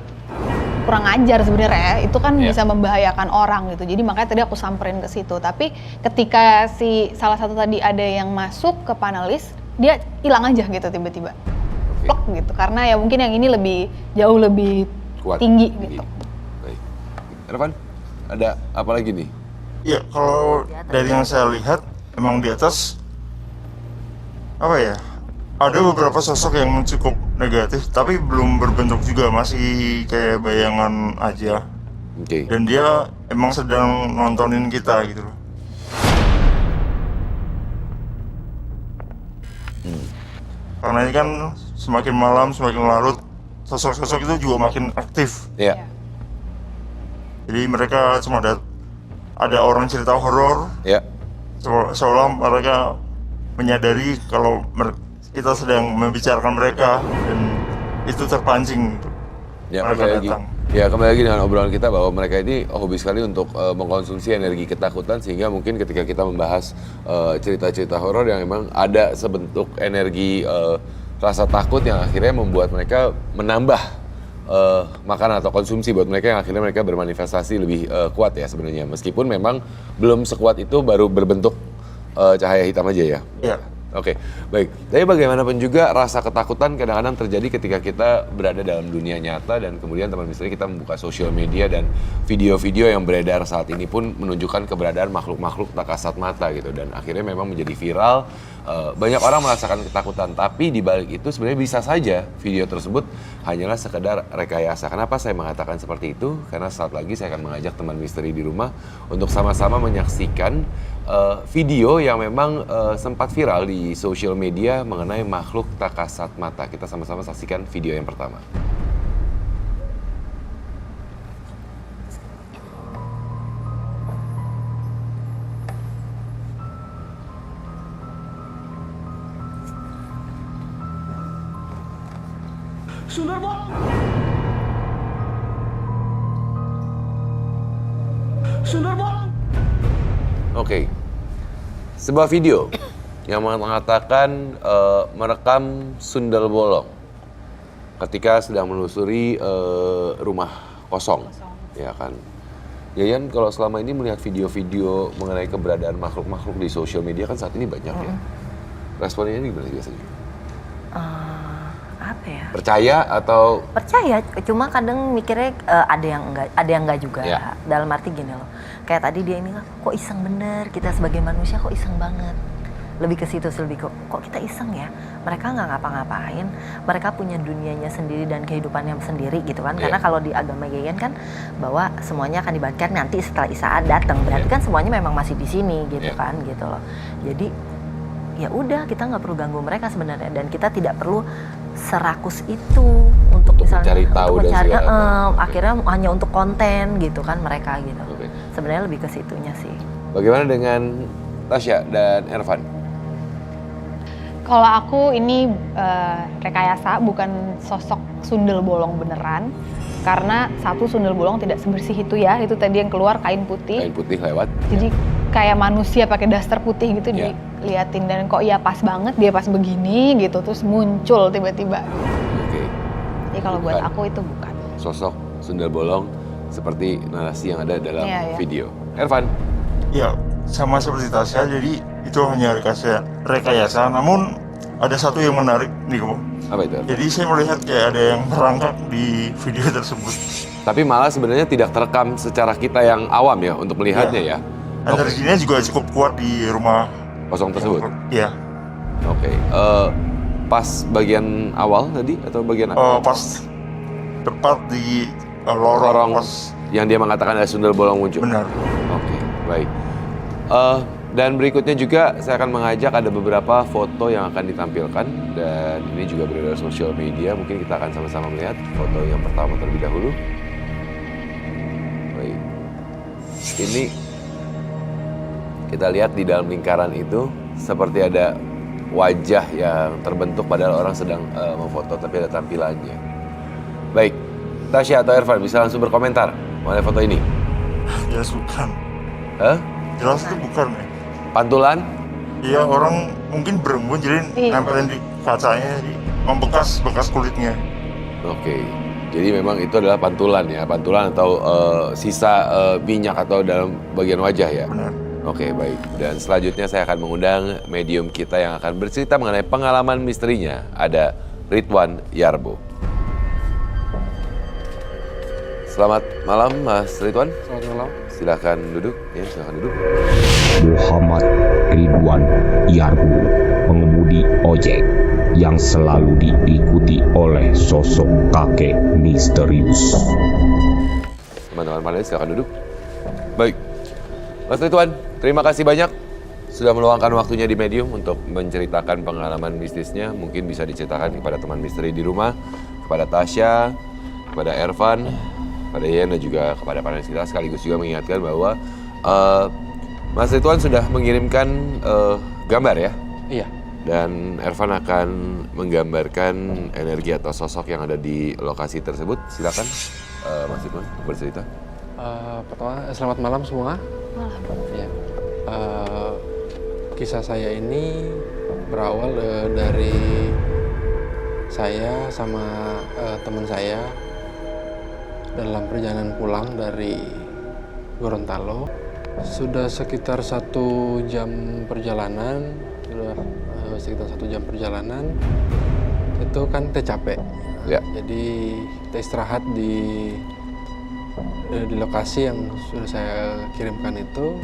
Speaker 5: kurang ajar sebenarnya. Itu kan
Speaker 1: Ya.
Speaker 5: bisa membahayakan orang gitu. Jadi makanya tadi aku samperin ke situ. Tapi ketika si salah satu tadi ada yang masuk ke panelis, dia hilang aja gitu tiba-tiba.
Speaker 1: Oke.
Speaker 5: Plok gitu. Karena ya mungkin yang ini jauh lebih
Speaker 1: Kuat.
Speaker 5: tinggi gitu.
Speaker 1: Baik. Irfan, ada apa lagi nih?
Speaker 3: Iya, kalau dari yang saya lihat emang di atas apa ya? Ada beberapa sosok yang cukup negatif, tapi belum berbentuk juga, masih kayak bayangan aja.
Speaker 1: Oke.
Speaker 3: Dan dia emang sedang nontonin kita gitu loh. Karena ini kan semakin malam, semakin larut, sosok-sosok itu juga makin aktif.
Speaker 1: Ya.
Speaker 3: Jadi mereka cuma ada orang cerita horor,
Speaker 1: Ya.
Speaker 3: seolah mereka menyadari kalau kita sedang membicarakan mereka dan itu terpancing.
Speaker 1: Ya,
Speaker 3: Mereka
Speaker 1: kembali lagi.
Speaker 3: datang.
Speaker 1: Ya, kembali lagi dengan obrolan kita bahwa mereka ini hobi sekali untuk mengkonsumsi energi ketakutan sehingga mungkin ketika kita membahas cerita-cerita horor yang memang ada sebentuk energi rasa takut yang akhirnya membuat mereka menambah makanan atau konsumsi buat mereka yang akhirnya mereka bermanifestasi lebih kuat ya sebenarnya. Meskipun memang belum sekuat itu, baru berbentuk cahaya hitam aja ya.
Speaker 3: Ya,
Speaker 1: Oke, baik. Tapi bagaimanapun juga rasa ketakutan kadang-kadang terjadi ketika kita berada dalam dunia nyata dan kemudian teman misteri kita membuka sosial media dan video-video yang beredar saat ini pun menunjukkan keberadaan makhluk-makhluk tak kasat mata gitu dan akhirnya memang menjadi viral. Banyak orang merasakan ketakutan, tapi di balik itu sebenarnya bisa saja video tersebut hanyalah sekedar rekayasa. Kenapa saya mengatakan seperti itu? Karena saat lagi saya akan mengajak teman misteri di rumah untuk sama-sama menyaksikan video yang memang sempat viral di sosial media mengenai makhluk tak kasat mata. Kita sama-sama saksikan video yang pertama. Oke, sebuah video yang mengatakan merekam sundel bolong ketika sedang menelusuri rumah kosong, ya kan? Yayan, kalau selama ini melihat video-video mengenai keberadaan makhluk-makhluk di sosial media kan saat ini banyak ya. Responnya ini gimana biasanya?
Speaker 2: Apa ya?
Speaker 1: Percaya atau
Speaker 2: Percaya, cuma kadang mikirnya ada yang enggak juga.
Speaker 1: Ya.
Speaker 2: Dalam arti gini loh, kayak tadi dia ini kok iseng bener, kita sebagai manusia kok iseng banget. Lebih ke situ, lebih kok kita iseng ya. Mereka nggak ngapa-ngapain, mereka punya dunianya sendiri dan kehidupannya sendiri gitu kan. Karena kalau di agama Yayan kan bahwa semuanya akan dibagikan nanti setelah Isa datang. Berarti kan semuanya memang masih di sini gitu kan gitu loh. Jadi ya udah, kita nggak perlu ganggu mereka sebenarnya dan kita tidak perlu serakus itu untuk misalnya
Speaker 1: mencari tahu
Speaker 2: untuk
Speaker 1: dan
Speaker 2: mencari
Speaker 1: segala macam.
Speaker 2: akhirnya hanya untuk konten gitu kan mereka gitu.
Speaker 1: Oke.
Speaker 2: Sebenarnya lebih ke situnya sih.
Speaker 1: bagaimana dengan Tasya dan Ervan.
Speaker 5: Kalau aku ini rekayasa, bukan sosok sundel bolong beneran. Karena satu, sundel bolong tidak sebersih itu ya. Itu tadi yang keluar kain putih.
Speaker 1: Kain putih lewat.
Speaker 5: Jadi kayak manusia pakai daster putih gitu
Speaker 1: Ya.
Speaker 5: diliatin. Dan kok ya pas banget dia pas begini gitu. Terus muncul tiba-tiba.
Speaker 1: Oke.
Speaker 5: Jadi kalau buat
Speaker 1: Bukan.
Speaker 5: aku itu bukan.
Speaker 1: Sosok sundel bolong seperti narasi yang ada dalam
Speaker 5: Iya, iya.
Speaker 1: video. Ervan.
Speaker 3: Ya, sama seperti Tasya, jadi itu hanya rekayasa. Namun ada satu yang menarik nih kamu.
Speaker 1: Apa itu? Ervan?
Speaker 3: Jadi saya melihat kayak ada yang merangkak di video tersebut.
Speaker 1: Tapi malah sebenarnya tidak terekam secara kita yang awam ya untuk melihatnya ya.
Speaker 3: Energinya juga cukup kuat di rumah
Speaker 1: Kosong tersebut.
Speaker 3: Ya,
Speaker 1: Oke. Pas bagian awal tadi atau bagian
Speaker 3: pas tepat di lorong pas
Speaker 1: yang dia mengatakan ada sundel bolong muncul.
Speaker 3: benar.
Speaker 1: Oke, baik. Dan berikutnya juga saya akan mengajak ada beberapa foto yang akan ditampilkan dan ini juga beredar sosial media. Mungkin kita akan sama-sama melihat foto yang pertama terlebih dahulu. Baik. Ini kita lihat di dalam lingkaran itu seperti ada wajah yang terbentuk padahal orang sedang memfoto tapi ada tampilannya. Baik, Tasya atau Ervan bisa langsung berkomentar mengenai foto ini.
Speaker 3: Jelas bukan.
Speaker 1: Hah?
Speaker 3: Jelas itu bukan ya.
Speaker 1: Pantulan?
Speaker 3: Iya, orang mungkin berembun jadi
Speaker 5: Iya.
Speaker 3: nempelin di kacanya, jadi membekas bekas kulitnya.
Speaker 1: Oke, jadi memang itu adalah pantulan ya, pantulan atau sisa minyak atau dalam bagian wajah ya.
Speaker 3: Benar.
Speaker 1: Oke, baik. Dan selanjutnya saya akan mengundang medium kita yang akan bercerita mengenai pengalaman misterinya. Ada Ridwan Yarbo. Selamat malam, Mas Ridwan.
Speaker 6: Selamat malam.
Speaker 1: Silakan duduk. Ya, silakan duduk.
Speaker 4: Muhammad Ridwan Yarbu, pengemudi ojek yang selalu diikuti oleh sosok kakek misterius.
Speaker 1: Teman-teman panelis silakan duduk. Baik, Mas Ridwan, terima kasih banyak sudah meluangkan waktunya di Medium untuk menceritakan pengalaman mistisnya. Mungkin bisa diceritakan kepada teman misteri di rumah, kepada Tasya, kepada Ervan, kepada Yen dan juga kepada panelis kita. Sekaligus juga mengingatkan bahwa Mas Ridwan sudah mengirimkan gambar ya.
Speaker 6: Iya.
Speaker 1: Dan Ervan akan menggambarkan energi atau sosok yang ada di lokasi tersebut. Silakan Mas Ridwan bercerita.
Speaker 6: Pertama, selamat malam semua.
Speaker 2: Malam.
Speaker 6: Ya. Kisah saya ini berawal dari saya sama teman saya dalam perjalanan pulang dari Gorontalo. Sudah sekitar 1 jam perjalanan, itu kan kita capek.
Speaker 1: Ya.
Speaker 6: Jadi kita istirahat di lokasi yang sudah saya kirimkan itu.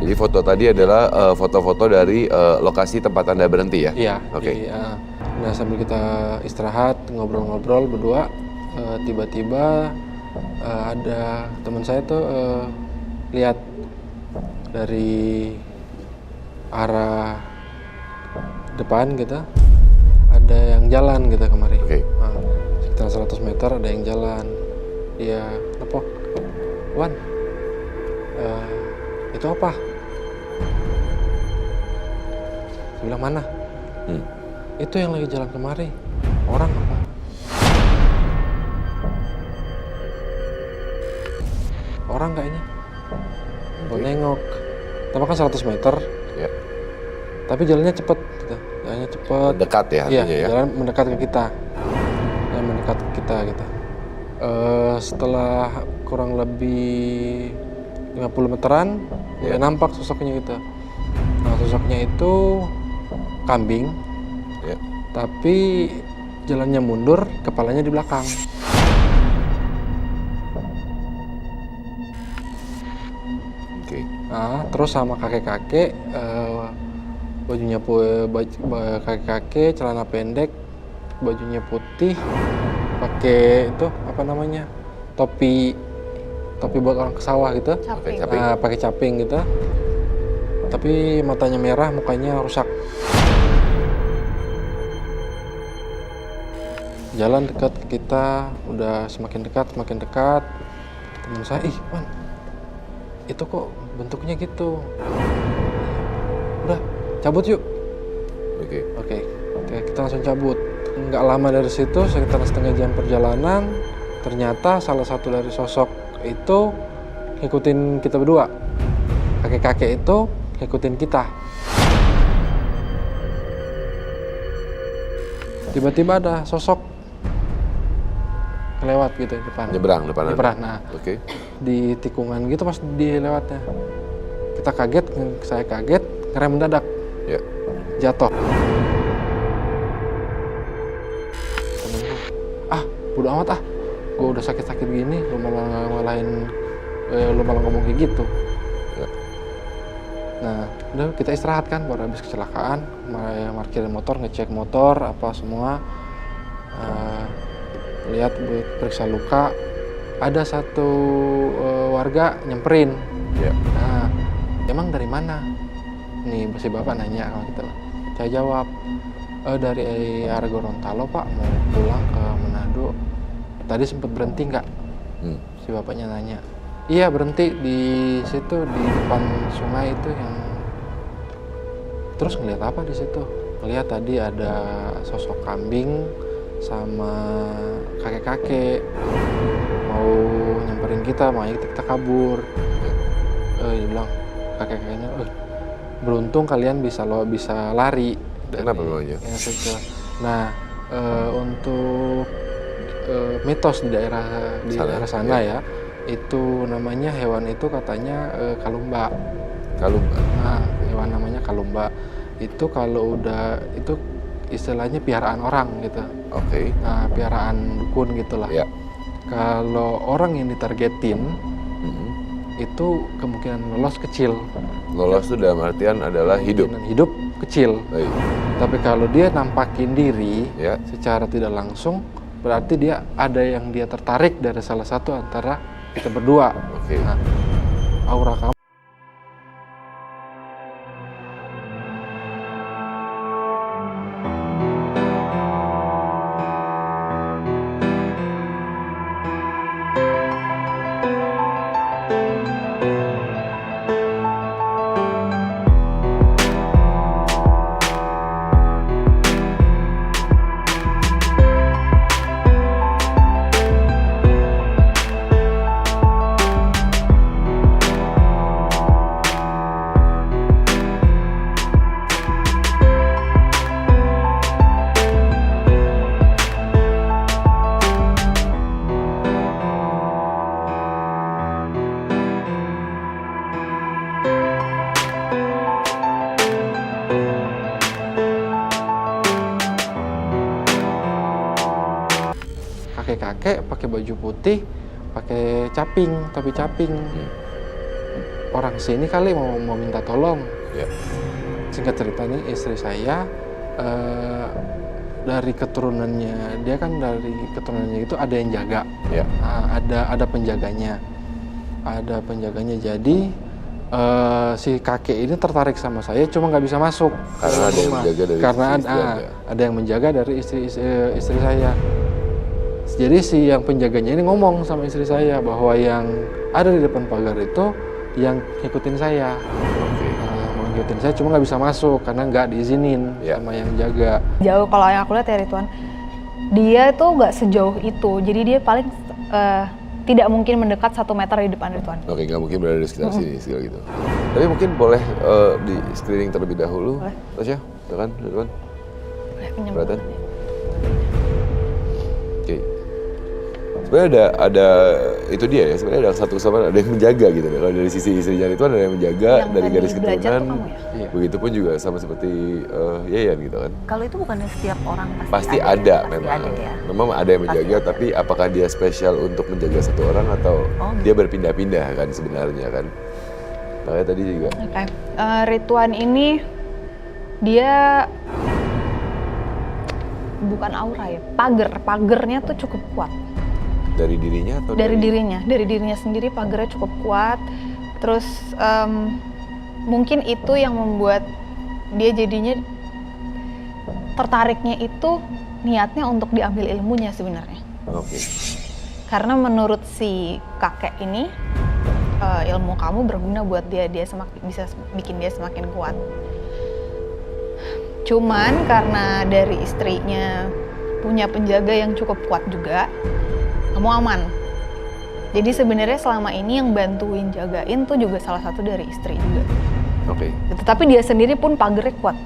Speaker 1: Jadi foto tadi adalah foto-foto dari lokasi tempat Anda berhenti ya?
Speaker 6: Iya.
Speaker 1: Oke.
Speaker 6: Nah, sambil kita istirahat ngobrol-ngobrol berdua, tiba-tiba ada teman saya tuh lihat dari arah depan gitu, ada yang jalan gitu kemari.
Speaker 1: Oke.
Speaker 6: Nah, sekitar 100 meter ada yang jalan. Dia nepok, Wan, itu apa? Saya bilang mana? Itu yang lagi jalan kemari. Orang apa? Orang kayaknya. Gue nengok. Tapi kan 100 meter.
Speaker 1: Ya.
Speaker 6: Tapi jalannya cepet. Gitu. Jalannya cepet.
Speaker 1: Dekat ya
Speaker 6: Iya,
Speaker 1: artinya ya?
Speaker 6: jalan mendekat ke kita. Jalan mendekat ke kita gitu. Setelah kurang lebih 50 meteran,
Speaker 1: Ya.
Speaker 6: nampak sosoknya gitu. Nah, sosoknya itu kambing,
Speaker 1: Ya.
Speaker 6: tapi jalannya mundur, kepalanya di belakang.
Speaker 1: Oke.
Speaker 6: Nah, terus sama kakek-kakek, bajunya kakek-kakek, celana pendek, bajunya putih, pakai itu apa namanya, topi buat orang ke sawah gitu.
Speaker 2: Capek.
Speaker 1: Caping.
Speaker 6: Nah, pakai caping gitu. Tapi matanya merah, mukanya rusak. Jalan dekat ke kita, udah semakin dekat. Teman saya, Wan, itu kok bentuknya gitu. cabut yuk.
Speaker 1: Oke.
Speaker 6: Oke, kita langsung cabut. Nggak lama dari situ, sekitar setengah jam perjalanan, ternyata salah satu dari sosok itu ngikutin kita berdua. Kakek-kakek itu ngikutin kita. Tiba-tiba ada sosok kelewat gitu di depan.
Speaker 1: Nyebrang depan Anda?
Speaker 6: Nyebrang, nah.
Speaker 1: Oke.
Speaker 6: Di tikungan gitu pas dia lewatnya. Kita kaget, saya kaget, ngerem mendadak.
Speaker 1: Ya.
Speaker 6: Jatuh. Temenku, bodo amat gue udah sakit-sakit gini, lu malah ngomong kayak gitu.
Speaker 1: Ya.
Speaker 6: Nah, udah kita istirahat kan, baru habis kecelakaan, parkirin motor, ngecek motor, apa semua, lihat periksa luka, ada satu warga nyamperin.
Speaker 1: Ya.
Speaker 6: Nah, emang dari mana? Nih si bapak nanya kalau kita, saya jawab, dari arah Gorontalo pak, mau pulang ke Manado. Tadi sempat berhenti nggak? Si bapaknya nanya. Iya berhenti di situ di depan sungai itu yang. Terus ngeliat apa di situ? Ngeliat tadi ada sosok kambing sama kakek-kakek mau nyamperin kita, mau kita kabur. Dia bilang kakek-kakeknya, beruntung kalian bisa lari.
Speaker 1: Kenapa memangnya?
Speaker 6: Nah, untuk mitos di daerah sana ya, itu namanya hewan itu katanya kalumba.
Speaker 1: Kalumba.
Speaker 6: Nah, hewan namanya kalumba. Itu kalau udah itu istilahnya piaraan orang gitu.
Speaker 1: Oke.
Speaker 6: Nah, piaraan dukun gitulah.
Speaker 1: Ya.
Speaker 6: Kalau orang yang ditargetin itu kemungkinan lolos kecil.
Speaker 1: Lolos itu dalam artian adalah hidup.
Speaker 6: Kemungkinan hidup kecil.
Speaker 1: Baik.
Speaker 6: Tapi kalau dia nampakin diri
Speaker 1: Ya.
Speaker 6: secara tidak langsung, berarti dia ada yang dia tertarik dari salah satu antara kita berdua.
Speaker 1: Oke.
Speaker 6: Nah, aura kamu. Kakek pakai baju putih, pakai caping, topi caping. Orang sini kali mau minta tolong.
Speaker 1: Ya.
Speaker 6: Singkat cerita nih, istri saya dari keturunannya, dia kan dari keturunannya itu ada yang jaga.
Speaker 1: Ya.
Speaker 6: Ada penjaganya. Ada penjaganya. Jadi si kakek ini tertarik sama saya, cuma nggak bisa masuk.
Speaker 1: Karena ada yang menjaga dari
Speaker 6: Karena
Speaker 1: istri Anda.
Speaker 6: ada yang menjaga dari istri saya. Jadi si yang penjaganya ini ngomong sama istri saya bahwa yang ada di depan pagar itu yang ngikutin saya.
Speaker 1: Oke.
Speaker 6: Mau ngikutin saya, cuma nggak bisa masuk karena nggak diizinin
Speaker 1: Ya.
Speaker 6: sama yang jaga.
Speaker 5: Jauh kalau yang aku lihat ya Ridwan, dia tuh nggak sejauh itu. Jadi dia paling tidak mungkin mendekat 1 meter di depan Ridwan.
Speaker 1: Oke, nggak mungkin berada di sekitar sini, segala gitu. Tapi mungkin boleh di screening terlebih dahulu.
Speaker 5: Boleh.
Speaker 1: Tasya, silakan, Ridwan.
Speaker 5: Boleh pinjam
Speaker 1: Perhatian.
Speaker 5: tangannya.
Speaker 1: Oke. Sebenarnya ada itu dia ya. Sebenarnya ada satu sama ada yang menjaga gitu. Kalau dari sisi istrinya itu ada yang menjaga
Speaker 5: Yang
Speaker 1: dari
Speaker 5: tadi
Speaker 1: garis
Speaker 5: belajar tuh
Speaker 1: keturunan.
Speaker 5: kamu ya?
Speaker 6: Iya.
Speaker 1: Begitupun juga sama seperti Yayan gitu kan.
Speaker 2: Kalau itu bukannya setiap orang
Speaker 1: Pasti
Speaker 2: ya?
Speaker 1: ada
Speaker 2: Pasti
Speaker 1: memang.
Speaker 2: ada ya.
Speaker 1: Memang ada yang
Speaker 2: Pasti
Speaker 1: menjaga,
Speaker 2: ada.
Speaker 1: tapi apakah dia spesial untuk menjaga satu orang atau dia berpindah-pindah kan sebenarnya kan. Makanya tadi juga.
Speaker 5: Oke. Ridwan ini dia bukan aura ya, pagernya tuh cukup kuat.
Speaker 1: Dari dirinya atau
Speaker 5: Dari dirinya sendiri pagernya cukup kuat. Terus mungkin itu yang membuat dia jadinya tertariknya itu niatnya untuk diambil ilmunya sebenarnya.
Speaker 1: Oke.
Speaker 5: Karena menurut si kakek ini ilmu kamu berguna buat dia bisa bikin dia semakin kuat. Cuman karena dari istrinya punya penjaga yang cukup kuat juga, kamu aman. Jadi sebenarnya selama ini yang bantuin jagain tuh juga salah satu dari istri juga.
Speaker 1: Oke.
Speaker 5: Tetapi dia sendiri pun pagernya kuat.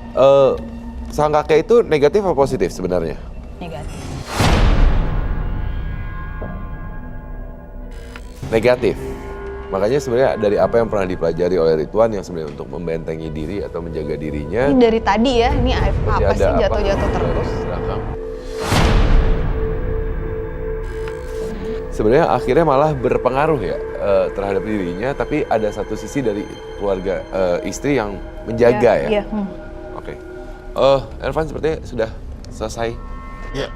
Speaker 1: Sang kakek itu negatif atau positif sebenarnya?
Speaker 5: Negatif.
Speaker 1: Negatif. Makanya sebenarnya dari apa yang pernah dipelajari oleh Ridwan yang sebenarnya untuk membentengi diri atau menjaga dirinya.
Speaker 5: Ini dari tadi ya, ini apa
Speaker 1: Ada
Speaker 5: sih jatuh-jatuh terus?
Speaker 1: dari belakang. Sebenarnya akhirnya malah berpengaruh ya terhadap dirinya, tapi ada satu sisi dari keluarga istri yang menjaga ya.
Speaker 5: Iya.
Speaker 1: Oke. Elvan sepertinya sudah selesai
Speaker 3: Ya,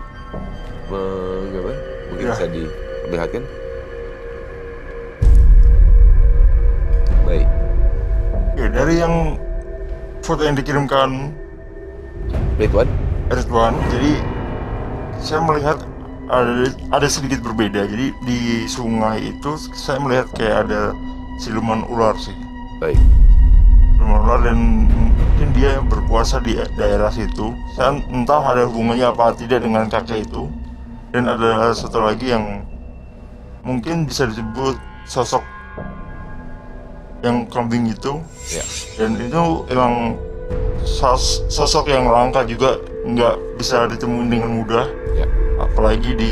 Speaker 1: menggambar. Mungkin
Speaker 3: Ya.
Speaker 1: bisa diperlihatkan. Baik.
Speaker 3: ya dari yang foto yang dikirimkan
Speaker 1: Ridwan.
Speaker 3: jadi saya melihat ada sedikit berbeda. Jadi di sungai itu saya melihat kayak ada siluman ular sih.
Speaker 1: Baik.
Speaker 3: Siluman ular dan mungkin dia berkuasa di daerah situ. Saya entah ada hubungannya apa tidak dengan kakek itu. Dan ada satu lagi yang mungkin bisa disebut sosok yang kambing itu.
Speaker 1: Ya.
Speaker 3: Dan itu emang sosok yang langka juga, nggak bisa ditemuin dengan mudah.
Speaker 1: Ya.
Speaker 3: Apalagi di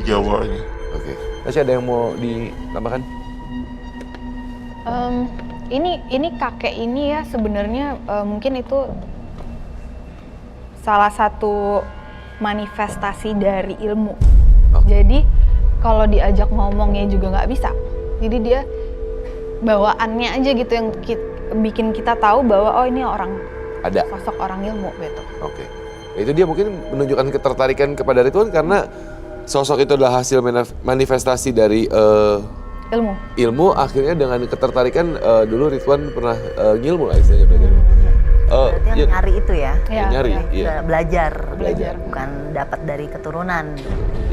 Speaker 3: Jawa ini.
Speaker 1: Oke. Masih ada yang mau ditambahkan?
Speaker 5: Ini kakek ini ya sebenarnya mungkin itu salah satu manifestasi dari ilmu. Jadi kalau diajak ngomongnya juga nggak bisa. Jadi dia bawaannya aja gitu yang bikin kita tahu bahwa oh ini orang
Speaker 1: Ada.
Speaker 5: sosok orang ilmu gitu.
Speaker 1: Oke. Itu dia mungkin menunjukkan ketertarikan kepada Ridwan karena sosok itu adalah hasil manifestasi dari ilmu. Akhirnya dengan ketertarikan dulu Ridwan pernah ngilmu lah istilahnya belajar.
Speaker 2: Berarti yang nyari itu ya?
Speaker 1: Nyari, iya.
Speaker 2: Belajar,
Speaker 1: Belajar.
Speaker 2: bukan dapat dari keturunan.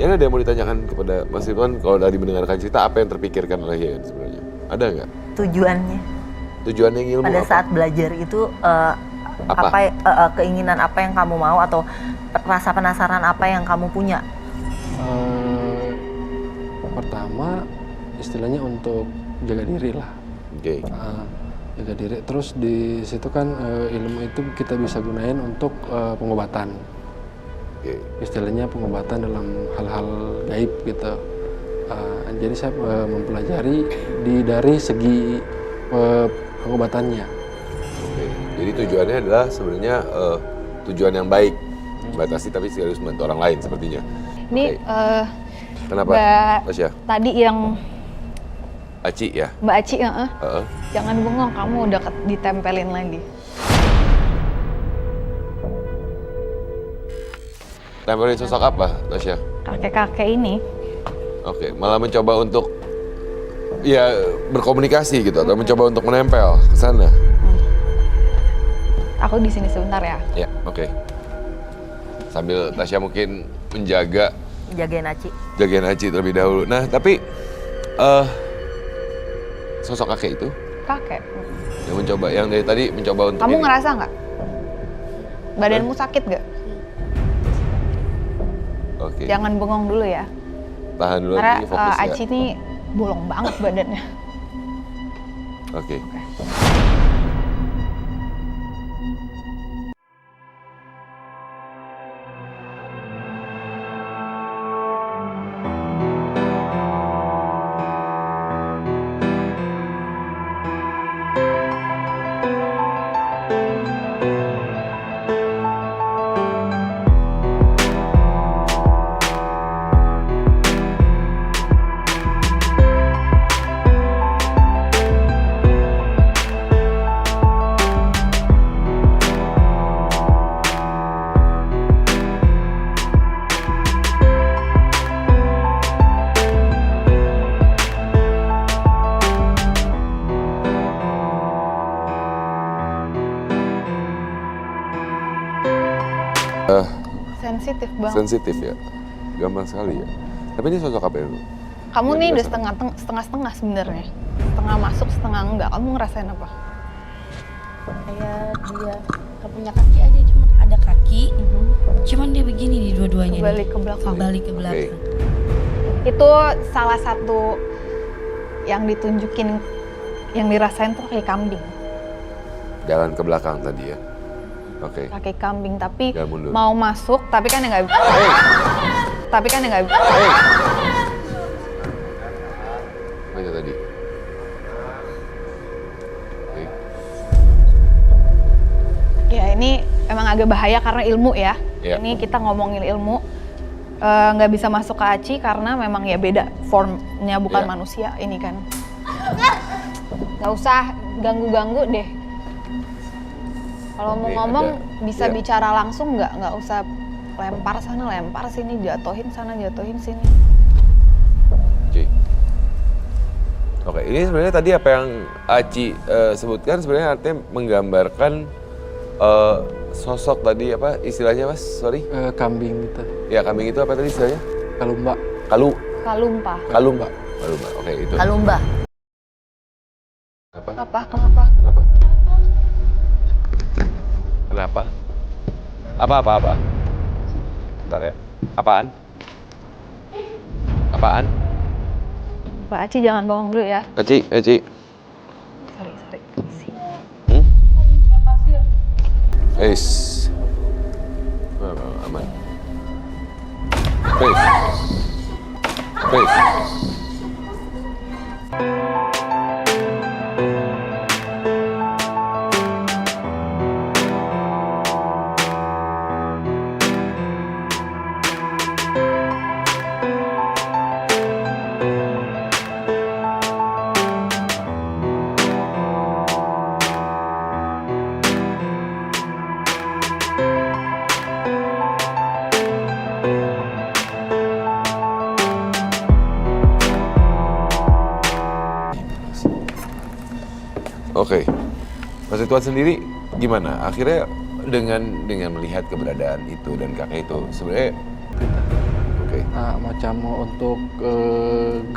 Speaker 1: Ya ada yang mau ditanyakan kepada Mas Ridwan kalau dari mendengarkan cerita apa yang terpikirkan oleh Yayan sebenarnya? Ada nggak?
Speaker 2: Tujuannya
Speaker 1: Tujuannya ngilmu
Speaker 2: pada
Speaker 1: apa?
Speaker 2: saat belajar itu keinginan apa yang kamu mau atau rasa penasaran apa yang kamu punya?
Speaker 6: Pertama istilahnya untuk jaga diri lah.
Speaker 1: Oke.
Speaker 6: Jaga diri. Terus di situ kan ilmu itu kita bisa gunain untuk pengobatan.
Speaker 1: Oke.
Speaker 6: Istilahnya pengobatan dalam hal-hal gaib gitu. Jadi saya mempelajari dari segi pengobatannya.
Speaker 1: Oke. Jadi tujuannya adalah sebenarnya tujuan yang baik, membatasi tapi sekaligus membantu orang lain sepertinya.
Speaker 5: Ini
Speaker 1: Kenapa?
Speaker 5: Mbak
Speaker 1: Tasya?
Speaker 5: tadi yang
Speaker 1: Aci ya?
Speaker 5: Mbak Aci,
Speaker 1: Heeh.
Speaker 5: jangan bengong, kamu udah ditempelin lagi.
Speaker 1: Tempelin sosok apa, Tasya?
Speaker 5: Kakek-kakek ini,
Speaker 1: Oke, malah mencoba untuk ya berkomunikasi gitu atau mencoba untuk menempel ke sana.
Speaker 5: aku di sini sebentar ya.
Speaker 1: Ya, oke. Sambil Tasya mungkin
Speaker 2: Jagain Aci.
Speaker 1: jagain Aci terlebih dahulu. Nah, tapi sosok kakek itu
Speaker 5: Kakek,
Speaker 1: yang dari tadi mencoba untuk
Speaker 5: kamu
Speaker 1: ini.
Speaker 5: ngerasa nggak? Badanmu sakit nggak?
Speaker 1: Oke.
Speaker 5: Jangan bengong dulu ya.
Speaker 1: Tahan dulu
Speaker 5: Karena
Speaker 1: lagi fokus ya.
Speaker 5: Aci ini bolong banget badannya.
Speaker 1: Oke.
Speaker 5: Sensitif banget.
Speaker 1: Sensitif ya, gampang sekali ya. Tapi ini sosok apa ya?
Speaker 5: Kamu
Speaker 1: Yang
Speaker 5: nih udah
Speaker 1: dirasakan.
Speaker 5: setengah-setengah sebenarnya. Setengah masuk, setengah enggak. Kamu ngerasain apa?
Speaker 2: Kayak dia
Speaker 7: Gak punya kaki aja, cuma ada kaki. Cuman dia begini nih dua-duanya.
Speaker 5: Kebalik ke belakang.
Speaker 7: Kebalik ke belakang.
Speaker 5: Itu salah satu yang ditunjukin, yang dirasain tuh kayak kambing.
Speaker 1: Jalan ke belakang tadi ya. Oke.
Speaker 5: Kaki kambing, tapi
Speaker 1: Jalan mundur.
Speaker 5: mau masuk, tapi kan nggak bisa. Tapi kan nggak bisa.
Speaker 1: Apa itu tadi? Oke.
Speaker 5: Ya ini emang agak bahaya karena ilmu ya.
Speaker 1: Iya.
Speaker 5: Ini kita ngomongin ilmu. Nggak bisa masuk ke aci karena memang ya beda formnya, bukan
Speaker 1: Iya.
Speaker 5: manusia ini kan. Nggak usah ganggu-ganggu deh. Kalau mau
Speaker 1: Oke,
Speaker 5: ngomong
Speaker 1: ada.
Speaker 5: bisa
Speaker 1: Iya.
Speaker 5: bicara langsung, nggak usah lempar sana lempar sini, jatuhin sana jatuhin sini.
Speaker 1: Oke. Oke, ini sebenarnya tadi apa yang Aci sebutkan sebenarnya artinya menggambarkan sosok tadi apa istilahnya Mas? Sorry.
Speaker 6: Kambing gitu.
Speaker 1: Ya kambing itu apa tadi istilahnya?
Speaker 6: Kalumba.
Speaker 5: Kalumpa.
Speaker 1: Kalumba. Oke, itu.
Speaker 2: Kalumba.
Speaker 1: Apa?
Speaker 5: Apa? Kenapa?
Speaker 1: Kenapa? Apa? Bentar ya. Apaan?
Speaker 5: Mbak Aci jangan bohong dulu ya.
Speaker 1: Aci.
Speaker 5: Sorry.
Speaker 1: Eis. Aman. Face. Oke, Mas Ridwan sendiri gimana? Akhirnya dengan melihat keberadaan itu dan kakek itu sebenarnya, oke,
Speaker 6: Nah, macam untuk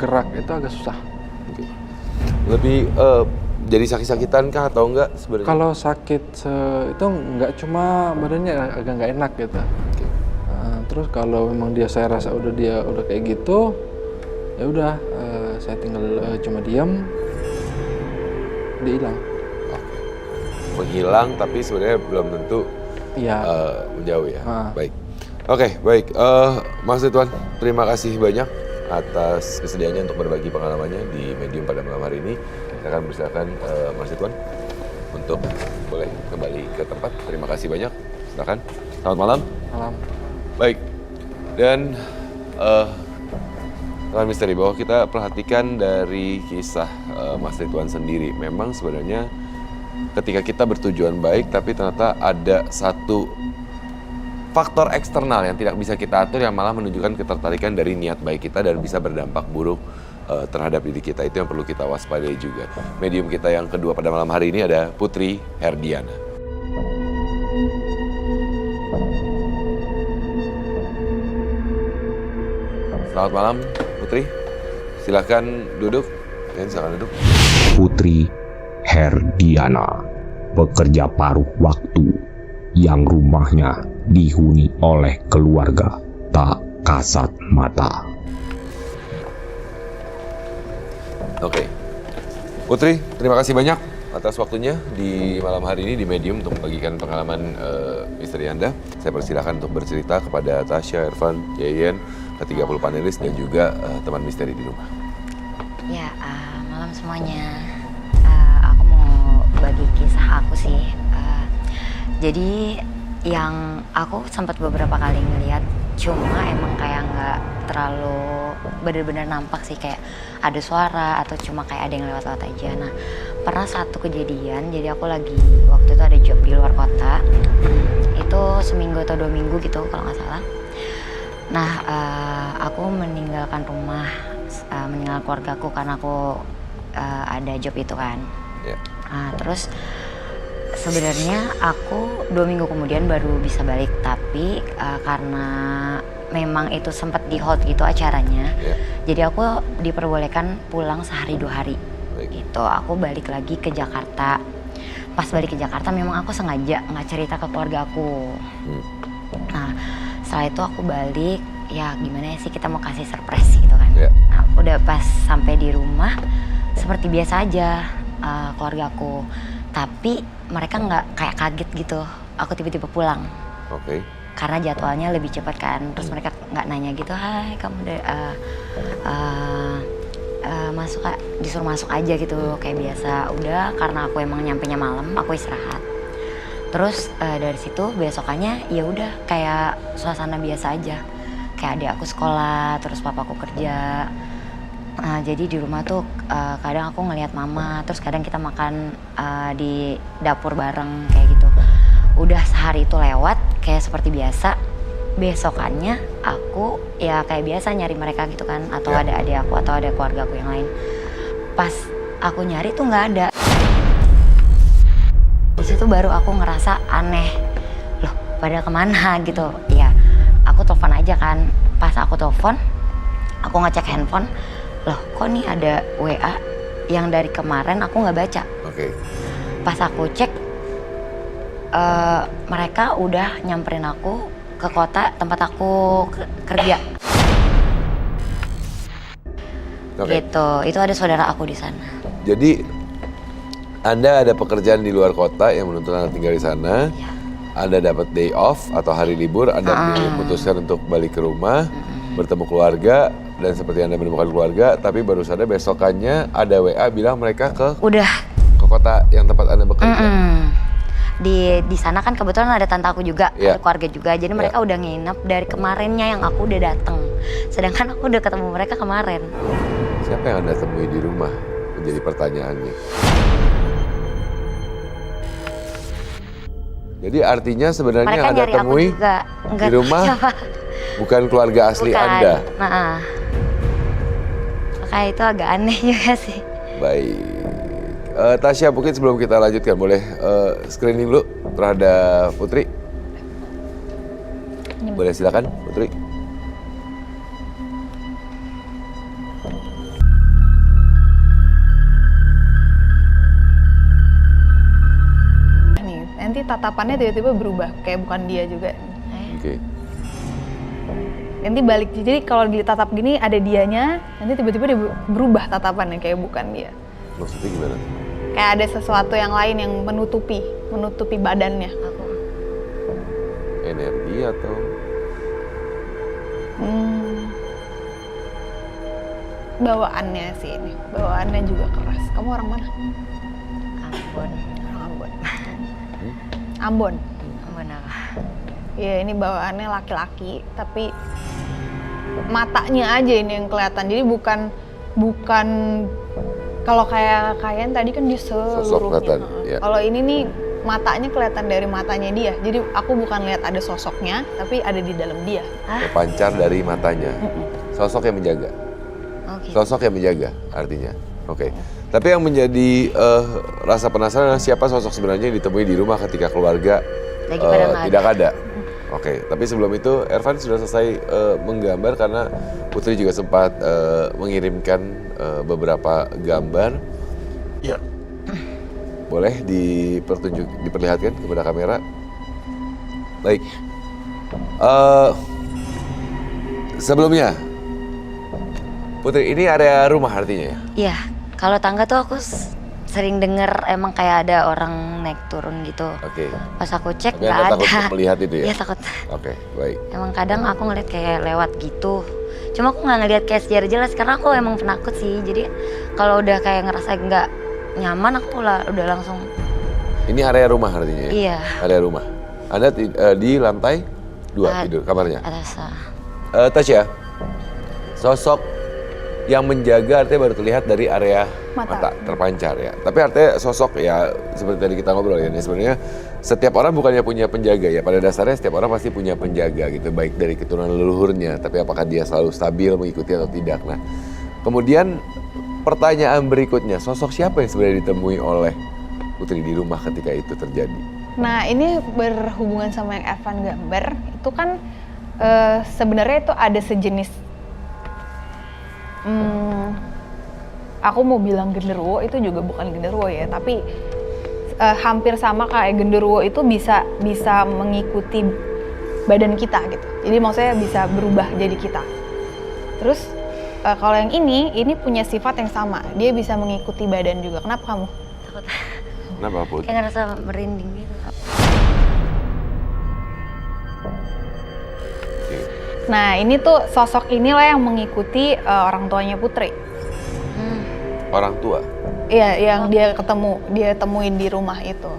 Speaker 6: gerak itu agak susah.
Speaker 1: oke. Lebih jadi sakit-sakitan kah atau enggak sebenarnya?
Speaker 6: Kalau sakit itu nggak cuma badannya agak nggak enak gitu.
Speaker 1: Oke.
Speaker 6: Nah, terus kalau memang saya rasa dia udah kayak gitu, ya udah saya tinggal cuma diam, dia hilang.
Speaker 1: Oke. Menghilang tapi sebenarnya belum tentu
Speaker 6: Iya.
Speaker 1: menjauh ya.
Speaker 6: Ah.
Speaker 1: Baik. Oke, baik. Mas Ridwan, terima kasih banyak atas kesediaannya untuk berbagi pengalamannya di Medium pada malam hari ini. Saya akan persilakan Mas Ridwan untuk boleh kembali ke tempat. Terima kasih banyak. Silakan. Selamat malam.
Speaker 6: Malam.
Speaker 1: Baik. Dan teman misteri bahwa kita perhatikan dari kisah Mas Ridwan sendiri. Memang sebenarnya ketika kita bertujuan baik tapi ternyata ada satu faktor eksternal yang tidak bisa kita atur yang malah menunjukkan ketertarikan dari niat baik kita dan bisa berdampak buruk terhadap diri kita. Itu yang perlu kita waspadai juga. Medium kita yang kedua pada malam hari ini ada Putri Herdiana. Selamat malam Putri, silahkan duduk. Silakan duduk.
Speaker 4: Putri Herdiana, pekerja paruh waktu yang rumahnya dihuni oleh keluarga tak kasat mata.
Speaker 1: Oke, Putri, terima kasih banyak atas waktunya di malam hari ini di Medium untuk membagikan pengalaman misteri Anda. Saya persilahkan untuk bercerita kepada Tasya, Irfan, Yeyen, ke-30 panelis dan juga teman misteri di rumah.
Speaker 2: Ya, malam semuanya. Aku mau bagi kisah aku sih. Jadi yang aku sempat beberapa kali ngeliat, cuma emang kayak nggak terlalu benar-benar nampak sih, kayak ada suara atau cuma kayak ada yang lewat-lewat aja. Nah, pernah satu kejadian, jadi aku lagi waktu itu ada job di luar kota. Itu seminggu atau 2 minggu gitu kalau nggak salah. Nah, aku meninggalkan rumah, meninggalkan keluargaku karena aku ada job itu kan.
Speaker 1: Ya.
Speaker 2: Nah, terus sebenarnya aku 2 minggu kemudian baru bisa balik, tapi karena memang itu sempat di hold gitu acaranya, jadi aku diperbolehkan pulang sehari 2 hari.
Speaker 1: Baik.
Speaker 2: Gitu. Aku balik lagi ke Jakarta. pas balik ke Jakarta memang aku sengaja nggak cerita ke keluarga aku. Nah setelah itu aku balik, ya gimana sih kita mau kasih surprise gitu kan. Nah udah pas sampai di rumah seperti biasa aja keluarga aku, tapi mereka nggak kayak kaget gitu aku tiba-tiba pulang. Karena jadwalnya lebih cepat kan, terus mereka nggak nanya gitu, hai kamu udah masuk, disuruh masuk aja gitu kayak biasa. Udah, karena aku emang nyampenya malam, aku istirahat. Terus dari situ besokannya ya udah kayak suasana biasa aja, kayak adik aku sekolah, terus papaku kerja. Jadi di rumah tuh kadang aku ngelihat mama, terus kadang kita makan di dapur bareng kayak gitu. Udah sehari itu lewat kayak seperti biasa. Besokannya aku ya kayak biasa nyari mereka gitu kan, atau ada adik aku atau ada keluarga aku yang lain. Pas aku nyari tuh nggak ada. Di situ baru aku ngerasa aneh, loh pada kemana gitu. Ya aku telepon aja kan. Pas aku telepon, aku ngecek handphone, loh kok nih ada WA yang dari kemarin aku nggak baca. Pas aku cek, mereka udah nyamperin aku ke kota tempat aku kerja. Gitu, itu ada saudara aku di sana.
Speaker 1: Jadi Anda ada pekerjaan di luar kota yang menuntut Anda tinggal di sana. Anda dapat day off atau hari libur, Anda memutuskan untuk balik ke rumah, bertemu keluarga, dan seperti Anda menemukan keluarga, tapi baru sadar besokannya ada WA bilang mereka ke kota yang tempat Anda bekerja.
Speaker 2: Di sana kan kebetulan ada tante aku juga, ada keluarga juga, jadi mereka udah nginep dari kemarinnya yang aku udah dateng. Sedangkan aku udah ketemu mereka kemarin.
Speaker 1: Siapa yang Anda temui di rumah? Menjadi pertanyaannya. Jadi artinya sebenarnya
Speaker 2: mereka
Speaker 1: yang Anda temui di rumah bukan keluarga asli Anda.
Speaker 2: Makanya itu agak aneh juga sih.
Speaker 1: Baik. Tasya, mungkin sebelum kita lanjutkan, boleh screening dulu terhadap Putri? Boleh silakan, Putri.
Speaker 5: Nih, nanti tatapannya tiba-tiba berubah, kayak bukan dia juga. Nanti balik, jadi kalau ditatap gini ada dianya, nanti tiba-tiba dia berubah tatapannya kayak bukan dia.
Speaker 1: Maksudnya gimana?
Speaker 5: Kayak ada sesuatu yang lain yang menutupi badannya.
Speaker 1: Energi atau?
Speaker 5: Bawaannya sih ini, bawaannya juga keras. Kamu orang mana?
Speaker 2: Ambon.
Speaker 5: Orang Ambon. Ambon.
Speaker 2: Ambon apa?
Speaker 5: Ya ini bawaannya laki-laki, tapi matanya aja ini yang kelihatan. Jadi bukan kalau kayak kalian tadi kan dia seluruhnya. Kalau ini nih matanya kelihatan dari matanya dia. Jadi aku bukan lihat ada sosoknya, tapi ada di dalam dia.
Speaker 1: Terpancar dari matanya. Sosok yang menjaga. Sosok yang menjaga artinya. Tapi yang menjadi rasa penasaran siapa sosok sebenarnya yang ditemui di rumah ketika keluarga tidak ada. Tapi sebelum itu Ervan sudah selesai menggambar karena Putri juga sempat mengirimkan beberapa gambar.
Speaker 3: Iya.
Speaker 1: Boleh diperlihatkan kepada kamera. Baik. Sebelumnya, Putri, ini area rumah artinya ya?
Speaker 2: Iya, kalau tangga tuh aku sering denger emang kayak ada orang naik turun gitu. Pas aku cek nggak ada.
Speaker 1: Takut melihat itu ya?
Speaker 2: Iya takut.
Speaker 1: Baik.
Speaker 2: Emang kadang aku ngeliat kayak lewat gitu. Cuma aku nggak ngeliat kayak secara jelas karena aku emang penakut sih. Jadi kalau udah kayak ngerasa nggak nyaman aku udah langsung.
Speaker 1: Ini area rumah artinya ya?
Speaker 2: Iya.
Speaker 1: Area rumah. Anda di lantai 2 tidur kamarnya?
Speaker 2: Atas.
Speaker 1: Tasya, sosok yang menjaga artinya baru terlihat dari area mata terpancar ya. Tapi artinya sosok ya seperti tadi kita ngobrol ya. Sebenarnya setiap orang bukannya punya penjaga ya. Pada dasarnya setiap orang pasti punya penjaga gitu. Baik dari keturunan leluhurnya. Tapi apakah dia selalu stabil mengikuti atau tidak. Nah kemudian pertanyaan berikutnya. Sosok siapa yang sebenarnya ditemui oleh Putri di rumah ketika itu terjadi?
Speaker 5: Nah ini berhubungan sama yang Evan gambar. Itu kan sebenarnya itu ada sejenis aku mau bilang genderuwo, itu juga bukan genderuwo ya, tapi hampir sama kayak genderuwo itu bisa mengikuti badan kita gitu. Jadi maksudnya bisa berubah jadi kita. Terus kalau yang ini punya sifat yang sama. Dia bisa mengikuti badan juga. Kenapa kamu?
Speaker 7: Takut.
Speaker 1: Kenapa, Put?
Speaker 7: Kayak ngerasa merinding gitu.
Speaker 1: Oke.
Speaker 5: Nah ini tuh sosok inilah yang mengikuti orang tuanya Putri.
Speaker 1: Orang tua?
Speaker 5: Iya, yang dia temuin di rumah itu.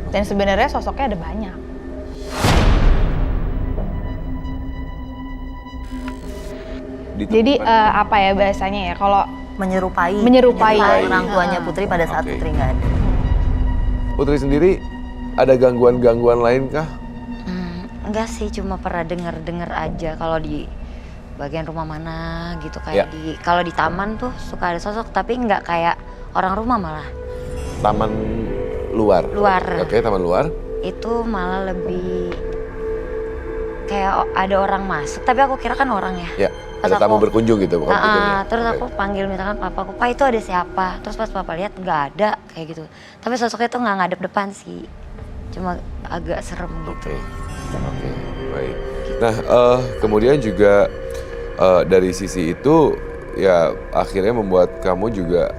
Speaker 5: Dan sebenarnya sosoknya ada banyak. Jadi apa ya bahasanya ya, kalau
Speaker 2: Menyerupai
Speaker 5: Menyerupai.
Speaker 2: orang tuanya Putri pada saat
Speaker 1: Oke.
Speaker 2: Putri nggak ada.
Speaker 1: Putri sendiri ada gangguan-gangguan lain kah?
Speaker 7: Enggak sih, cuma pernah denger aja kalau di bagian rumah mana gitu, kayak
Speaker 1: Ya.
Speaker 7: kalau di taman tuh suka ada sosok, tapi nggak kayak orang rumah, malah
Speaker 1: Taman luar?
Speaker 7: luar.
Speaker 1: Oke, taman luar.
Speaker 7: Itu malah lebih kayak ada orang masuk, tapi aku kira kan orang ya.
Speaker 1: Ya,
Speaker 7: Pas
Speaker 1: ada tamu
Speaker 7: aku-
Speaker 1: berkunjung gitu bukan pikirnya?
Speaker 7: Terus
Speaker 1: Oke.
Speaker 7: aku panggil misalkan papaku, "Pa, itu ada siapa?" Terus pas papa lihat nggak ada kayak gitu. Tapi sosoknya tuh nggak ngadep depan sih, cuma agak serem gitu.
Speaker 1: Oke, baik. Nah, kemudian juga dari sisi itu ya akhirnya membuat kamu juga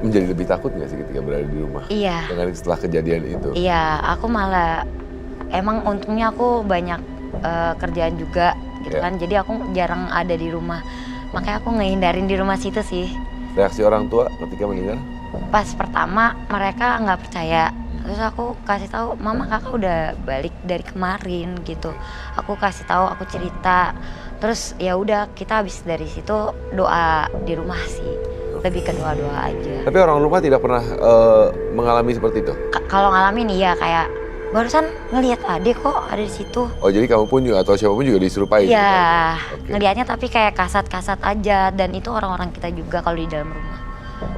Speaker 1: menjadi lebih takut nggak sih ketika berada di rumah?
Speaker 7: Iya.
Speaker 1: Dengan setelah kejadian itu?
Speaker 7: Iya, aku malah emang untungnya aku banyak kerjaan juga gitu
Speaker 1: Iya.
Speaker 7: kan. Jadi aku jarang ada di rumah. Makanya aku ngehindarin di rumah situ sih.
Speaker 1: Reaksi orang tua ketika mendengar?
Speaker 7: Pas pertama mereka nggak percaya. Terus aku kasih tahu, "Mama, Kakak udah balik dari kemarin," gitu. Aku kasih tahu, aku cerita. Terus ya udah, kita habis dari situ doa di rumah sih. Lebih ke doa-doa aja.
Speaker 1: Tapi orang rumah tidak pernah mengalami seperti itu?
Speaker 7: Kalau ngalamin iya, kayak barusan ngelihat adik kok ada di situ.
Speaker 1: Oh, jadi kamu pun juga atau siapapun juga diserupai? gitu
Speaker 7: Iya,
Speaker 1: kan? Oke.
Speaker 7: ngelihatnya tapi kayak kasat-kasat aja, dan itu orang-orang kita juga kalau di dalam rumah.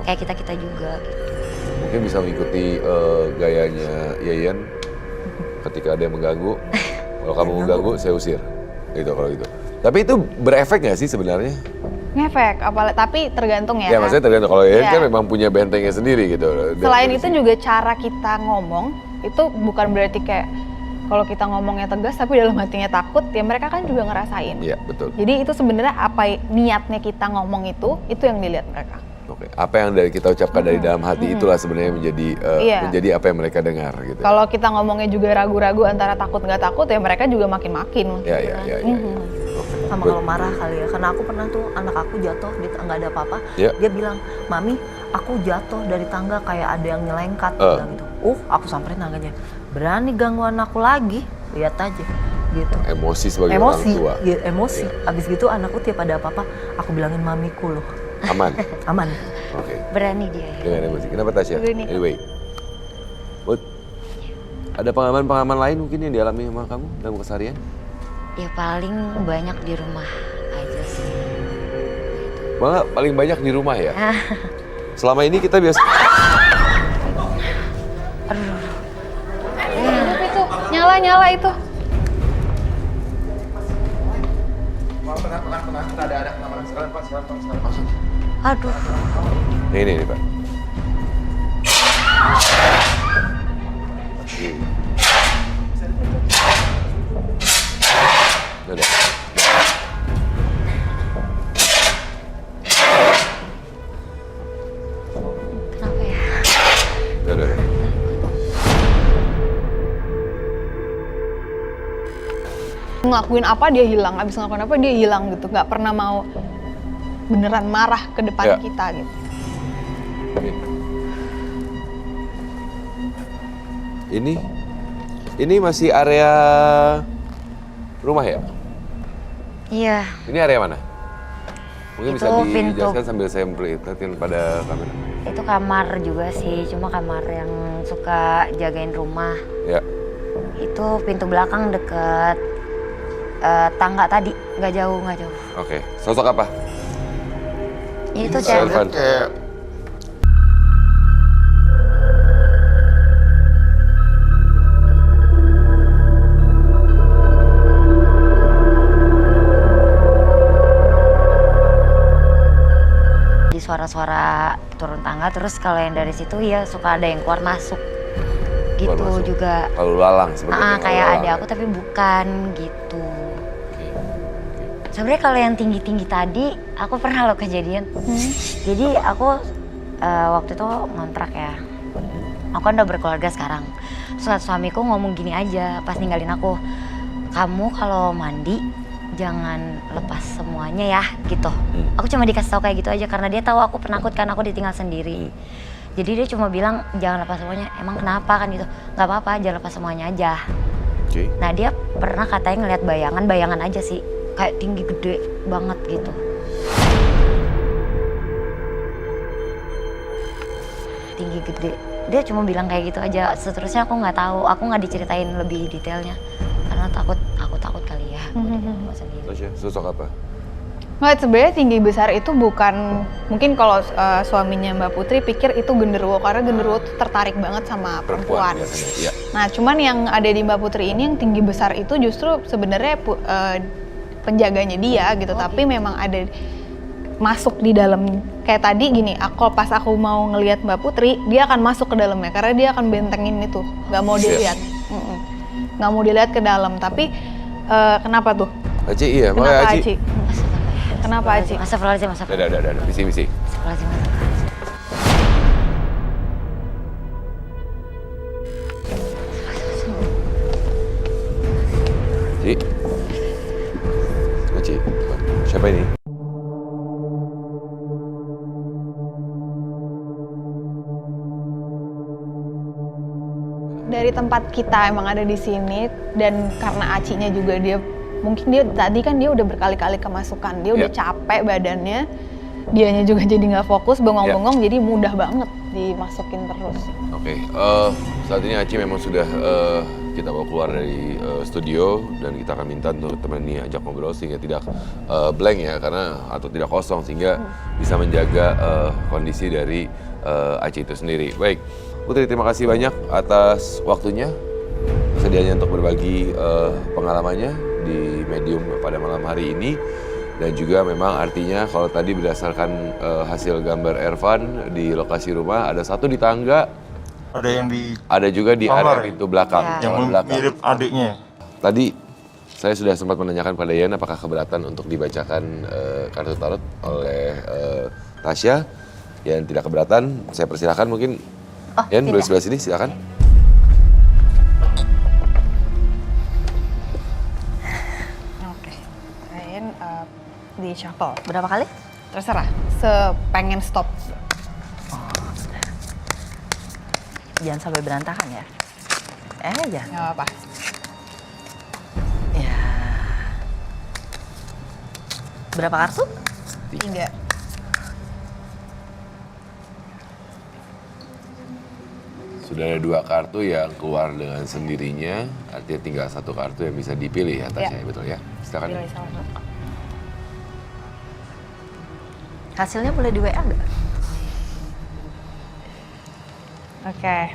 Speaker 7: Kayak kita-kita juga gitu.
Speaker 1: Mungkin bisa mengikuti gayanya Yayan ketika ada yang mengganggu. Kalau kamu mengganggu, saya usir. Gitu kalau gitu. Tapi itu berefek nggak sih sebenarnya?
Speaker 5: Ngefek, apalagi tapi tergantung ya.
Speaker 1: Ya, maksudnya tergantung. Kalau Yayan
Speaker 5: Iya.
Speaker 1: kan memang punya bentengnya sendiri gitu. Dan
Speaker 5: Selain
Speaker 1: dari
Speaker 5: itu
Speaker 1: sini-
Speaker 5: juga cara kita ngomong itu bukan berarti kayak kalau kita ngomongnya tegas tapi dalam hatinya takut, ya mereka kan juga ngerasain.
Speaker 1: Iya, betul.
Speaker 5: Jadi itu sebenarnya apa niatnya kita ngomong itu yang dilihat mereka.
Speaker 1: Oke, apa yang dari kita ucapkan dari dalam hati itulah sebenarnya menjadi
Speaker 5: Iya.
Speaker 1: menjadi apa yang mereka dengar gitu.
Speaker 5: Kalau kita ngomongnya juga ragu-ragu antara takut nggak takut, ya mereka juga makin-makin.
Speaker 1: Ya. Oke.
Speaker 2: Sama
Speaker 1: Good.
Speaker 2: kalau marah kali ya, karena aku pernah tuh anak aku jatuh di nggak ada apa-apa,
Speaker 1: Ya.
Speaker 2: dia bilang, "Mami, aku jatuh dari tangga kayak ada yang nyelengkat,"
Speaker 1: Eh.
Speaker 2: bilang gitu. Aku samperin tangganya, berani ganggu anakku lagi, lihat aja, gitu.
Speaker 1: Emosi sebagai orang
Speaker 2: Emosi,
Speaker 1: tua.
Speaker 2: ya, emosi.
Speaker 1: Iya.
Speaker 2: Abis gitu anakku tiap ada apa-apa, aku bilangin mamiku loh,
Speaker 1: Aman.
Speaker 2: aman.
Speaker 1: Oke.
Speaker 7: Berani dia ya.
Speaker 1: Dengan emosi. Kenapa Tasya?
Speaker 5: Begini.
Speaker 1: Anyway. Bud, ada pengalaman-pengalaman lain mungkin yang dialami sama kamu dalam keseharian?
Speaker 7: Ya paling banyak di rumah aja sih.
Speaker 1: Malah paling banyak di rumah ya? Selama ini kita biasa...
Speaker 5: Itu nyala itu.
Speaker 7: Aduh,
Speaker 1: Nih, Pak. Udah.
Speaker 7: kenapa ya?
Speaker 1: Udah.
Speaker 5: Ngelakuin apa dia hilang, abis ngelakuin apa dia hilang gitu. Nggak pernah mau beneran marah ke depan
Speaker 1: Ya.
Speaker 5: kita gitu.
Speaker 1: Ini masih area rumah ya?
Speaker 7: Iya,
Speaker 1: Ini area mana? Mungkin
Speaker 7: Itu
Speaker 1: bisa
Speaker 7: pintu.
Speaker 1: dijelaskan sambil saya perlihatkan pada kamera.
Speaker 7: itu kamar juga sih, cuma kamar yang suka jagain rumah.
Speaker 1: Ya.
Speaker 7: Itu pintu belakang deket tangga tadi, nggak jauh.
Speaker 1: Oke. Sosok apa?
Speaker 7: Itu
Speaker 3: Saya
Speaker 7: cewek.
Speaker 1: Irfan.
Speaker 3: lihat kayak
Speaker 7: Di suara-suara turun tangga tangga, terus kalau yang dari situ ya suka ada yang keluar masuk gitu
Speaker 1: Keluar masuk.
Speaker 7: juga.
Speaker 1: Lalu lalang sebenarnya.
Speaker 7: Kayak ada aku tapi bukan gitu. Sebenarnya kalau yang tinggi-tinggi tadi aku pernah loh kejadian. Jadi aku waktu itu ngontrak ya. Aku kan udah berkeluarga sekarang. Terus suamiku ngomong gini aja pas ninggalin aku, kamu kalau mandi jangan lepas semuanya ya gitu. Aku cuma dikasih tahu kayak gitu aja karena dia tahu aku penakut kan, aku ditinggal sendiri. Jadi dia cuma bilang jangan lepas semuanya. Emang kenapa kan gitu? Gak apa-apa, jangan lepas semuanya aja. Nah dia pernah katanya ngeliat bayangan aja sih, kayak tinggi gede banget gitu. Tinggi gede. Dia cuma bilang kayak gitu aja. Seterusnya aku nggak tahu, aku nggak diceritain lebih detailnya karena aku takut kali ya.
Speaker 1: Tasya, sosok apa?
Speaker 5: Nggak, sebenarnya tinggi besar itu bukan, mungkin kalau suaminya Mbak Putri pikir itu genderuwo karena genderuwo tuh tertarik banget sama perempuan.
Speaker 1: Biasanya, iya.
Speaker 5: Nah, cuman yang ada di Mbak Putri ini yang tinggi besar itu justru sebenarnya penjaganya dia gitu, tapi memang ada masuk di dalam. Kayak tadi gini, pas aku mau ngelihat Mbak Putri, dia akan masuk ke dalamnya karena dia akan bentengin itu, nggak mau dilihat, nggak mau dilihat ke dalam. Tapi kenapa tuh?
Speaker 1: Aci, iya,
Speaker 5: Kenapa
Speaker 1: makanya Aci.
Speaker 5: Aci? Kenapa Aci?
Speaker 7: Astagfirullahaladzim.
Speaker 1: Ada, misi. Ci. Aci, siapa ini?
Speaker 5: Dari tempat kita emang ada di sini, dan karena Acinya juga dia mungkin dia tadi kan dia udah berkali-kali kemasukan, dia udah capek badannya, dianya juga jadi nggak fokus, bengong-bengong, jadi mudah banget dimasukin terus.
Speaker 1: Oke, saat ini Aci memang sudah kita bawa keluar dari studio dan kita akan minta untuk teman ini ajak ngobrol sehingga tidak blank ya, atau tidak kosong sehingga bisa menjaga kondisi dari Aci itu sendiri. Baik, Putri, terima kasih banyak atas waktunya, kesediaannya untuk berbagi pengalamannya di Medium pada malam hari ini. Dan juga memang artinya kalau tadi berdasarkan hasil gambar Ervan di lokasi rumah, ada satu di tangga, ada juga di area pintu belakang.
Speaker 3: Yang mirip adiknya.
Speaker 1: Tadi saya sudah sempat menanyakan pada Yan apakah keberatan untuk dibacakan kartu tarot oleh Tasya. Yan tidak keberatan, saya persilahkan mungkin. Yan, boleh sebelah sini, silakan.
Speaker 5: Di shuffle.
Speaker 2: Berapa kali?
Speaker 5: Terserah, sepengen stop.
Speaker 2: Jangan sampai berantakan ya. Jangan.
Speaker 5: Nggak apa-apa.
Speaker 2: Ya. Berapa kartu?
Speaker 5: 3.
Speaker 1: Sudah ada 2 kartu yang keluar dengan sendirinya, artinya tinggal 1 kartu yang bisa dipilih ya Tasya, betul ya? Silakan.
Speaker 5: Pilih salah satu.
Speaker 2: Hasilnya boleh di WA nggak?
Speaker 5: Oke.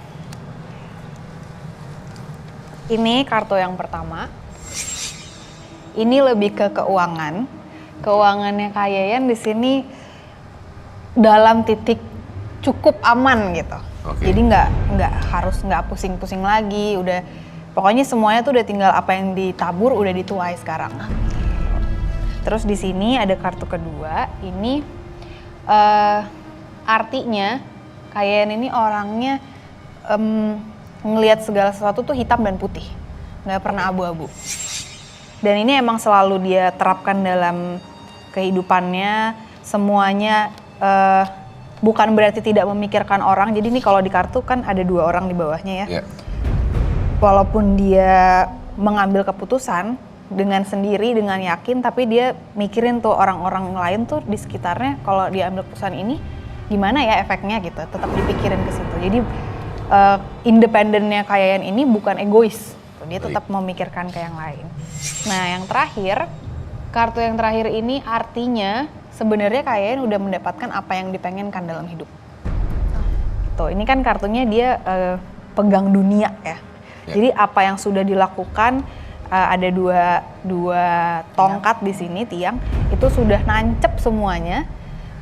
Speaker 5: Ini kartu yang pertama. Ini lebih ke keuangan. Keuangannya Kak Yayan di sini dalam titik cukup aman gitu. Jadi nggak pusing-pusing lagi. Udah pokoknya semuanya tuh udah tinggal apa yang ditabur udah dituai sekarang. Terus di sini ada kartu kedua. Ini artinya Kayan ini orangnya ngelihat segala sesuatu tuh hitam dan putih, nggak pernah abu-abu. Dan ini emang selalu dia terapkan dalam kehidupannya, semuanya bukan berarti tidak memikirkan orang. Jadi ini kalau di kartu kan ada 2 orang di bawahnya ya. Walaupun dia mengambil keputusan dengan sendiri, dengan yakin, tapi dia mikirin tuh orang-orang lain tuh di sekitarnya, kalau dia ambil keputusan ini gimana ya efeknya gitu, tetap dipikirin ke situ. Jadi independennya Kayan ini bukan egois, dia tetap memikirkan ke yang lain. Nah yang terakhir, kartu yang terakhir ini artinya sebenarnya Kayan udah mendapatkan apa yang dipengenkan dalam hidup. Gitu. Ini kan kartunya dia pegang dunia ya. Jadi apa yang sudah dilakukan, ada dua tongkat di sini, tiang itu sudah nancep semuanya.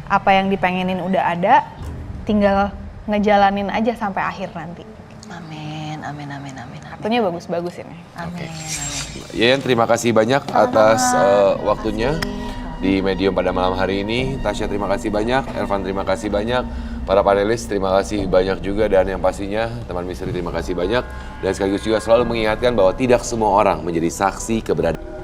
Speaker 5: Apa yang dipengenin udah ada, tinggal ngejalanin aja sampai akhir nanti.
Speaker 2: Amin, amin, amin, amin.
Speaker 5: Kartunya bagus-bagus ini.
Speaker 2: Amin, amin.
Speaker 1: Yayan, terima kasih banyak atas waktunya di Medium pada malam hari ini. Tasya, terima kasih banyak. Ervan, terima kasih banyak. Para panelis, terima kasih banyak juga. Dan yang pastinya, teman misteri, terima kasih banyak. Dan sekaligus juga selalu mengingatkan bahwa tidak semua orang menjadi saksi keberadaan.